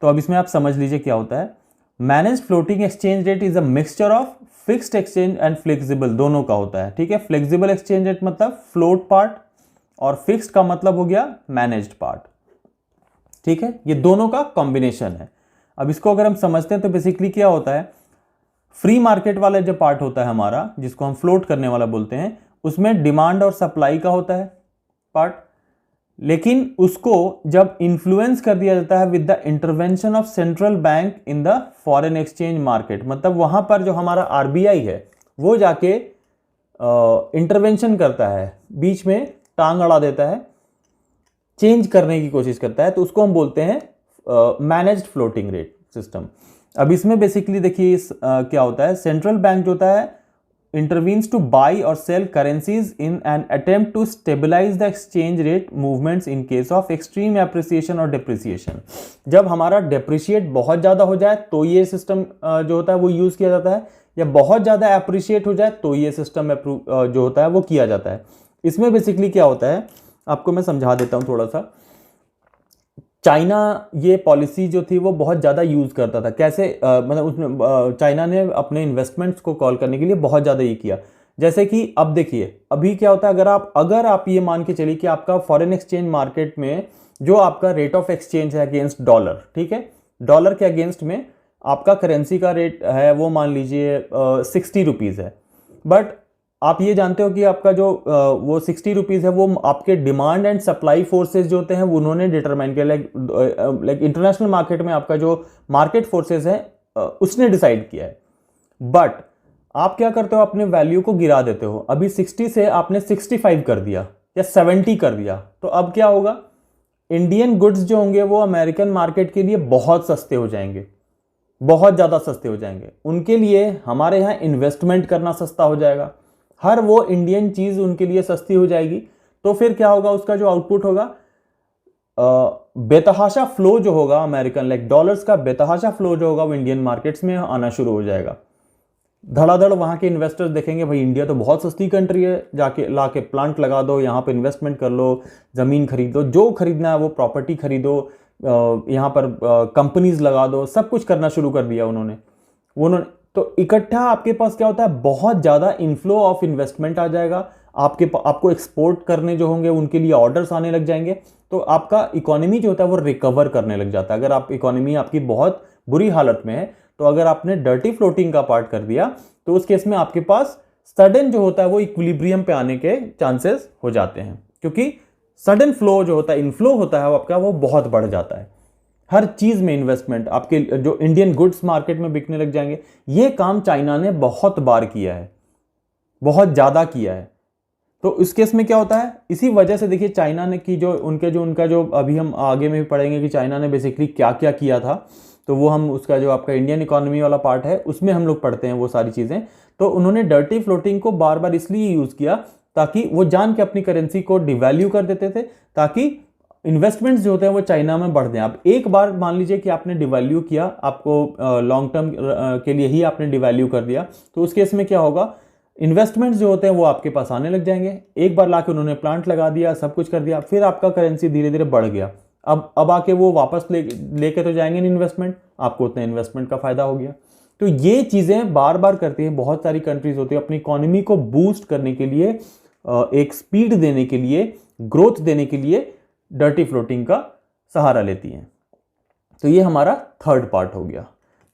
तो अब इसमें आप समझ लीजिए क्या होता है। Managed floating exchange rate is a mixture of fixed exchange and flexible, दोनों का होता है। ठीक है, फ्लेक्सिबल एक्सचेंज रेट मतलब फ्लोट पार्ट और फिक्स्ड का मतलब हो गया मैनेज्ड पार्ट। ठीक है, ये दोनों का कॉम्बिनेशन है। अब इसको अगर हम समझते हैं तो बेसिकली क्या होता है, फ्री मार्केट वाला जो पार्ट होता है हमारा, जिसको हम फ्लोट करने वाला बोलते हैं, उसमें डिमांड और सप्लाई का होता है पार्ट, लेकिन उसको जब इन्फ्लुएंस कर दिया जाता है with the intervention of central bank in the foreign exchange market, मतलब वहां पर जो हमारा आरबीआई है वो जाके इंटरवेंशन करता है, बीच में टांग अड़ा देता है, चेंज करने की कोशिश करता है, तो उसको हम बोलते हैं मैनेज्ड फ्लोटिंग रेट सिस्टम। अब इसमें बेसिकली देखिए क्या होता है, सेंट्रल बैंक जो होता है इंटरवीन्स टू बाई और sell currencies in an attempt to stabilize the exchange rate movements in case of extreme appreciation और डिप्रिसिएशन। जब हमारा डिप्रिशिएट बहुत ज़्यादा हो जाए तो ये सिस्टम जो होता है वो यूज़ किया जाता है, या बहुत ज़्यादा एप्रिशिएट हो जाए तो ये सिस्टम जो होता है वो किया जाता है। इसमें बेसिकली क्या होता है आपको मैं समझा देता हूँ थोड़ा सा। चाइना ये पॉलिसी जो थी वो बहुत ज़्यादा यूज़ करता था। कैसे मतलब उसमें चाइना ने अपने इन्वेस्टमेंट्स को कॉल करने के लिए बहुत ज़्यादा ये किया। जैसे कि अब देखिए अभी क्या होता है, अगर आप ये मान के चलिए कि आपका फॉरेन एक्सचेंज मार्केट में जो आपका रेट ऑफ एक्सचेंज है अगेंस्ट डॉलर, ठीक है, डॉलर के अगेंस्ट में आपका करेंसी का रेट है वो मान लीजिए 60 रुपीज़ है, बट आप ये जानते हो कि आपका जो वो 60 रुपीज़ है वो आपके डिमांड एंड सप्लाई फोर्सेस जो होते हैं वो उन्होंने डिटरमाइन किया। लाइक इंटरनेशनल मार्केट में आपका जो मार्केट फोर्सेस है उसने डिसाइड किया है। बट आप क्या करते हो, अपने वैल्यू को गिरा देते हो। अभी 60 से आपने 65 कर दिया या 70 कर दिया, तो अब क्या होगा, इंडियन गुड्स जो होंगे वो अमेरिकन मार्केट के लिए बहुत सस्ते हो जाएंगे, बहुत ज़्यादा सस्ते हो जाएंगे। उनके लिए हमारे यहाँ इन्वेस्टमेंट करना सस्ता हो जाएगा, हर वो इंडियन चीज़ उनके लिए सस्ती हो जाएगी। तो फिर क्या होगा, उसका जो आउटपुट होगा, बेतहाशा फ्लो जो होगा अमेरिकन लाइक डॉलर्स का बेतहाशा फ्लो जो होगा वो इंडियन मार्केट्स में आना शुरू हो जाएगा। धड़ाधड़ वहाँ के इन्वेस्टर्स देखेंगे भाई इंडिया तो बहुत सस्ती कंट्री है, जाके ला के प्लांट लगा दो, यहाँ पे इन्वेस्टमेंट कर लो, ज़मीन खरीदो, जो खरीदना है वो प्रॉपर्टी खरीदो, यहाँ पर कंपनीज लगा दो, सब कुछ करना शुरू कर दिया उन्होंने। तो इकट्ठा आपके पास क्या होता है, बहुत ज़्यादा इनफ्लो ऑफ इन्वेस्टमेंट आ जाएगा। आपको एक्सपोर्ट करने जो होंगे उनके लिए ऑर्डर्स आने लग जाएंगे, तो आपका इकोनॉमी जो होता है वो रिकवर करने लग जाता है। अगर आप इकोनॉमी आपकी बहुत बुरी हालत में है, तो अगर आपने डर्टी फ्लोटिंग का पार्ट कर दिया तो उस केस में आपके पास सडन जो होता है वो इक्विलिब्रियम पे आने के चांसेस हो जाते हैं, क्योंकि सडन फ्लो जो होता है, इनफ्लो होता है आपका, वो बहुत बढ़ जाता है। हर चीज़ में इन्वेस्टमेंट, आपके जो इंडियन गुड्स मार्केट में बिकने लग जाएंगे। ये काम चाइना ने बहुत बार किया है, बहुत ज़्यादा किया है। तो इस केस में क्या होता है, इसी वजह से देखिए चाइना ने की उनका जो अभी हम आगे में भी पढ़ेंगे कि चाइना ने बेसिकली क्या क्या किया था, तो वो हम उसका जो आपका इंडियन इकोनॉमी वाला पार्ट है उसमें हम लोग पढ़ते हैं वो सारी चीज़ें। तो उन्होंने डर्टी फ्लोटिंग को बार बार इसलिए यूज़ किया ताकि वो जान के अपनी करेंसी को डिवैल्यू कर देते थे, ताकि इन्वेस्टमेंट्स जो होते हैं वो चाइना में बढ़ जाएं। आप एक बार मान लीजिए कि आपने डिवैल्यू किया, आपको लॉन्ग टर्म के लिए ही आपने डिवैल्यू कर दिया, तो उस केस में क्या होगा, इन्वेस्टमेंट्स जो होते हैं वो आपके पास आने लग जाएंगे। एक बार लाके उन्होंने प्लांट लगा दिया, सब कुछ कर दिया, फिर आपका करेंसी धीरे धीरे बढ़ गया। अब आके वो वापस लेके तो जाएंगे नहीं इन्वेस्टमेंट, आपको उतने इन्वेस्टमेंट का फायदा हो गया। तो ये चीज़ें बार बार करती हैं, बहुत सारी कंट्रीज होती है अपनी इकोनॉमी को बूस्ट करने के लिए, एक स्पीड देने के लिए, ग्रोथ देने के लिए डर्टी फ्लोटिंग का सहारा लेती हैं। तो ये हमारा थर्ड पार्ट हो गया।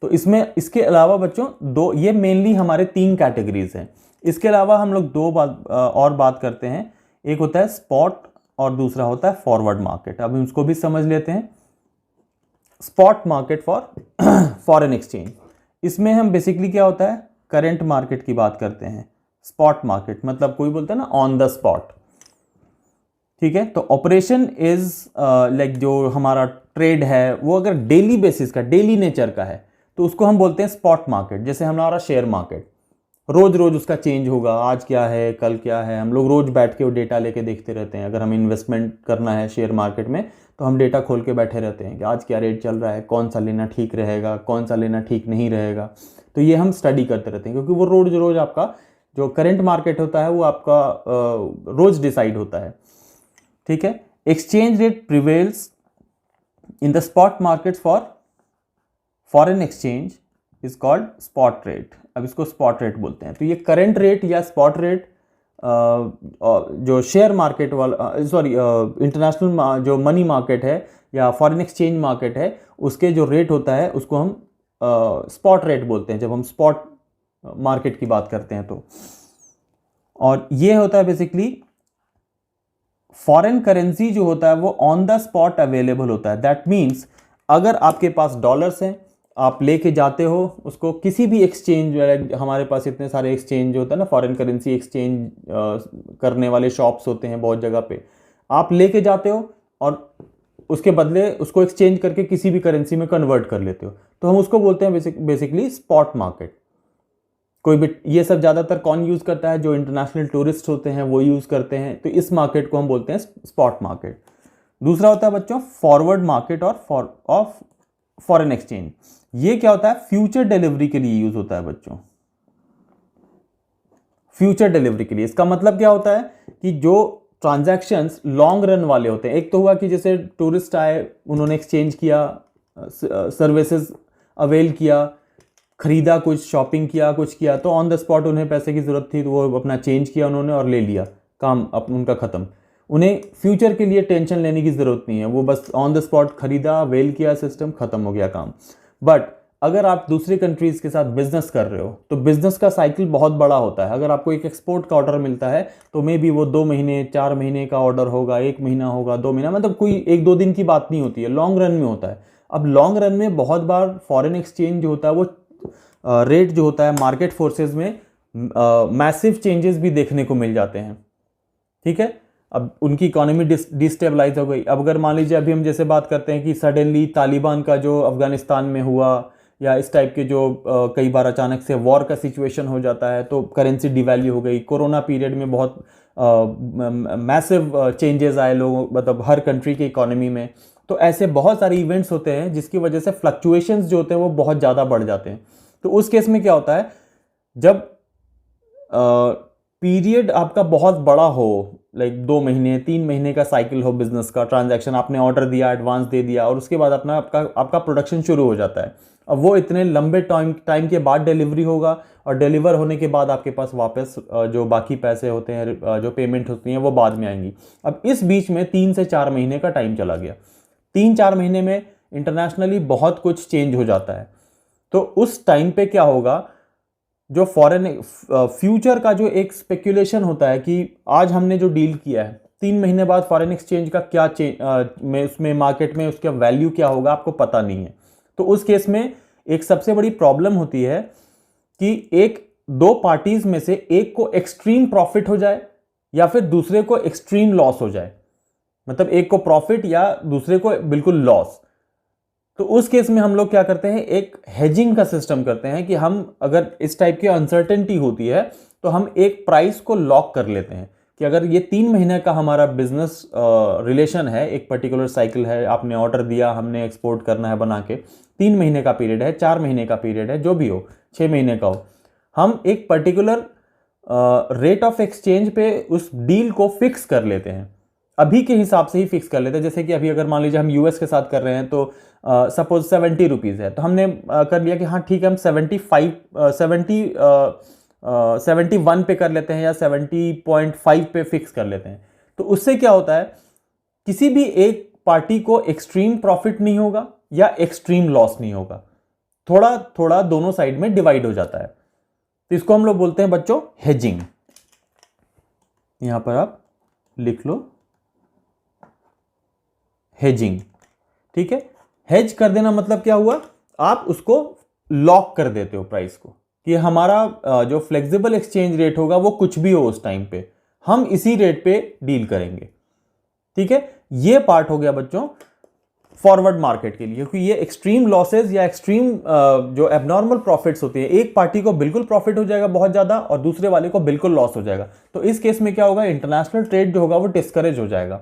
तो इसमें इसके अलावा बच्चों दो, ये मेनली हमारे 3 कैटेगरीज हैं। इसके अलावा हम लोग 2 और बात करते हैं। एक होता है स्पॉट और दूसरा होता है फॉरवर्ड मार्केट। अब उसको भी समझ लेते हैं। Spot market for foreign exchange, इसमें हम बेसिकली क्या होता है, करंट मार्केट की बात करते हैं। स्पॉट मार्केट मतलब कोई बोलता है ना ऑन द स्पॉट, ठीक है। तो ऑपरेशन इज लाइक जो हमारा ट्रेड है वो अगर डेली बेसिस का, डेली नेचर का है तो उसको हम बोलते हैं स्पॉट मार्केट। जैसे हमारा शेयर मार्केट, रोज रोज उसका चेंज होगा, आज क्या है कल क्या है, हम लोग रोज बैठ के वो डेटा लेके देखते रहते हैं। अगर हमें इन्वेस्टमेंट करना है शेयर मार्केट में तो हम डेटा खोल के बैठे रहते हैं कि आज क्या रेट चल रहा है, कौन सा लेना ठीक रहेगा, कौन सा लेना ठीक नहीं रहेगा। तो ये हम स्टडी करते रहते हैं, क्योंकि वो रोज रोज आपका जो करंट मार्केट होता है वो आपका रोज डिसाइड होता है, ठीक है। Exchange rate prevails in the spot market for foreign exchange is called spot rate. अब इसको स्पॉट रेट बोलते हैं। तो ये करंट रेट या स्पॉट रेट जो शेयर मार्केट वाला, सॉरी इंटरनेशनल जो मनी मार्केट है या फॉरेन एक्सचेंज मार्केट है, उसके जो रेट होता है उसको हम स्पॉट रेट बोलते हैं जब हम स्पॉट मार्केट की बात करते हैं तो। और ये होता है बेसिकली फॉरेन करेंसी जो होता है वो ऑन द स्पॉट अवेलेबल होता है। दैट मीन्स अगर आपके पास डॉलर्स हैं, आप लेके जाते हो उसको किसी भी एक्सचेंज, हमारे पास इतने सारे एक्सचेंज होता है ना, फॉरेन करेंसी एक्सचेंज करने वाले शॉप्स होते हैं बहुत जगह पे, आप लेके जाते हो और उसके बदले उसको एक्सचेंज करके किसी भी करेंसी में कन्वर्ट कर लेते हो, तो हम उसको बोलते हैं बेसिकली स्पॉट मार्केट। कोई भी, ये सब ज़्यादातर कौन यूज़ करता है, जो इंटरनेशनल टूरिस्ट होते हैं वो यूज़ करते हैं। तो इस मार्केट को हम बोलते हैं स्पॉट मार्केट। दूसरा होता है बच्चों फॉरवर्ड मार्केट और ऑफ फॉरेन एक्सचेंज। ये क्या होता है, फ्यूचर डिलीवरी के लिए यूज होता है बच्चों, फ्यूचर डिलीवरी के लिए। इसका मतलब क्या होता है कि जो ट्रांजैक्शंस लॉन्ग रन वाले होते हैं, एक तो हुआ कि जैसे टूरिस्ट आए, उन्होंने एक्सचेंज किया, सर्विसेज अवेल किया, खरीदा कुछ, शॉपिंग किया, कुछ किया, तो ऑन द स्पॉट उन्हें पैसे की जरूरत थी तो वो अपना चेंज किया उन्होंने और ले लिया, काम उनका खत्म। उन्हें फ्यूचर के लिए टेंशन लेने की जरूरत नहीं है, वो बस ऑन द स्पॉट खरीदा, वेल किया, सिस्टम खत्म हो गया काम। बट अगर आप दूसरी कंट्रीज के साथ बिजनेस कर रहे हो तो बिजनेस का साइकिल बहुत बड़ा होता है। अगर आपको एक एक्सपोर्ट का ऑर्डर मिलता है तो मे बी वो 2 महीने 4 महीने का ऑर्डर होगा, 1 महीना होगा, 2 महीना, मतलब कोई 1-2 दिन की बात नहीं होती है, लॉन्ग रन में होता है। अब लॉन्ग रन में बहुत बार फॉरेन एक्सचेंज जो होता है वो रेट जो होता है मार्केट फोर्सेस में मैसिव चेंजेस भी देखने को मिल जाते हैं, ठीक है। अब उनकी इकोनॉमी डिस्टेबलाइज हो गई। अब अगर मान लीजिए अभी हम जैसे बात करते हैं कि सडनली तालिबान का जो अफगानिस्तान में हुआ या इस टाइप के जो कई बार अचानक से वॉर का सिचुएशन हो जाता है तो करेंसी डिवैल्यू हो गई। कोरोना पीरियड में बहुत मैसिव चेंजेस आए लोगों, मतलब हर कंट्री की इकोनॉमी में। तो ऐसे बहुत सारे इवेंट्स होते हैं जिसकी वजह से फ्लक्चुएशंस जो होते हैं वो बहुत ज़्यादा बढ़ जाते हैं। तो उस केस में क्या होता है, जब पीरियड आपका बहुत बड़ा हो, लाइक 2 महीने 3 महीने का साइकिल हो बिजनेस का, ट्रांजैक्शन आपने ऑर्डर दिया, एडवांस दे दिया और उसके बाद आपका प्रोडक्शन शुरू हो जाता है। अब वो इतने लंबे टाइम के बाद डिलीवरी होगा और डिलीवर होने के बाद आपके पास वापस जो बाकी पैसे होते हैं, जो पेमेंट होती हैं वो बाद में आएंगी। अब इस बीच में 3 से 4 महीने का टाइम चला गया। 3-4 महीने में इंटरनेशनली बहुत कुछ चेंज हो जाता है। तो उस टाइम पे क्या होगा, जो फॉरेन फ्यूचर का जो एक स्पेक्यूलेशन होता है कि आज हमने जो डील किया है 3 महीने बाद फॉरेन एक्सचेंज का क्या उसमें मार्केट में उसका वैल्यू क्या होगा आपको पता नहीं है। तो उस केस में एक सबसे बड़ी प्रॉब्लम होती है कि 1-2 पार्टीज में से एक को एक्सट्रीम प्रॉफिट हो जाए या फिर दूसरे को एक्सट्रीम लॉस हो जाए, मतलब एक को प्रॉफिट या दूसरे को बिल्कुल लॉस। तो उस केस में हम लोग क्या करते हैं, एक हेजिंग का सिस्टम करते हैं कि हम अगर इस टाइप की अनसर्टेनिटी होती है तो हम एक प्राइस को लॉक कर लेते हैं कि अगर ये 3 महीने का हमारा बिजनेस रिलेशन है, एक पर्टिकुलर साइकिल है, आपने ऑर्डर दिया, हमने एक्सपोर्ट करना है बना के, 3 महीने का पीरियड है, 4 महीने का पीरियड है, जो भी हो, 6 महीने का हो, हम एक पर्टिकुलर रेट ऑफ एक्सचेंज पे उस डील को फिक्स कर लेते हैं। अभी के हिसाब से ही फिक्स कर लेते हैं। जैसे कि अभी अगर मान लीजिए हम यूएस के साथ कर रहे हैं तो सपोज 70 रुपीज़ है, तो हमने कर लिया कि हाँ ठीक है, हम 71 पे कर लेते हैं या 70.5 पे फिक्स कर लेते हैं। तो उससे क्या होता है, किसी भी एक पार्टी को एक्सट्रीम प्रॉफिट नहीं होगा या एक्सट्रीम लॉस नहीं होगा, थोड़ा थोड़ा दोनों साइड में डिवाइड हो जाता है। तो इसको हम लोग बोलते हैं बच्चों हेजिंग। यहां पर आप लिख लो हेजिंग, ठीक है। हेज कर देना मतलब क्या हुआ, आप उसको लॉक कर देते हो प्राइस को, कि हमारा जो फ्लेक्सिबल एक्सचेंज रेट होगा वो कुछ भी हो उस टाइम पे, हम इसी रेट पे डील करेंगे, ठीक है। ये पार्ट हो गया बच्चों फॉरवर्ड मार्केट के लिए, क्योंकि ये एक्सट्रीम लॉसेस या एक्सट्रीम जो एबनॉर्मल प्रॉफिट्स होते हैं, एक पार्टी को बिल्कुल प्रॉफिट हो जाएगा बहुत ज्यादा और दूसरे वाले को बिल्कुल लॉस हो जाएगा, तो इस केस में क्या होगा, इंटरनेशनल ट्रेड जो होगा वो डिस्करेज हो जाएगा।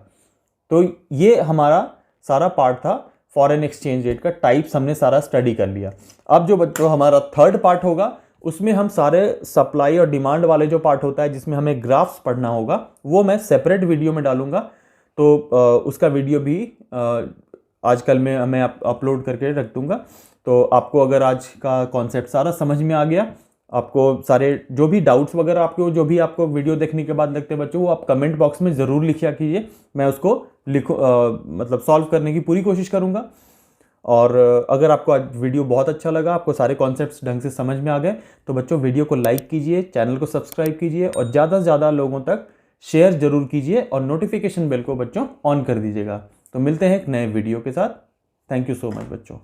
तो ये हमारा सारा पार्ट था फॉरेन एक्सचेंज रेट का, टाइप्स हमने सारा स्टडी कर लिया। अब जो बच्चों हमारा थर्ड पार्ट होगा, उसमें हम सारे सप्लाई और डिमांड वाले जो पार्ट होता है, जिसमें हमें ग्राफ्स पढ़ना होगा, वो मैं सेपरेट वीडियो में डालूंगा। तो उसका वीडियो भी आजकल में मैं अपलोड करके रख दूंगा। तो आपको अगर आज का कॉन्सेप्ट सारा समझ में आ गया, आपको सारे जो भी डाउट्स वगैरह आपको जो भी आपको वीडियो देखने के बाद लगते हैं बच्चों, वो आप कमेंट बॉक्स में ज़रूर लिखा कीजिए, मैं उसको मतलब सॉल्व करने की पूरी कोशिश करूँगा। और अगर आपको आज वीडियो बहुत अच्छा लगा, आपको सारे कॉन्सेप्ट्स ढंग से समझ में आ गए, तो बच्चों वीडियो को लाइक कीजिए, चैनल को सब्सक्राइब कीजिए और ज़्यादा से ज़्यादा लोगों तक शेयर जरूर कीजिए और नोटिफिकेशन बेल को बच्चों ऑन कर दीजिएगा। तो मिलते हैं एक नए वीडियो के साथ। थैंक यू सो मच बच्चों।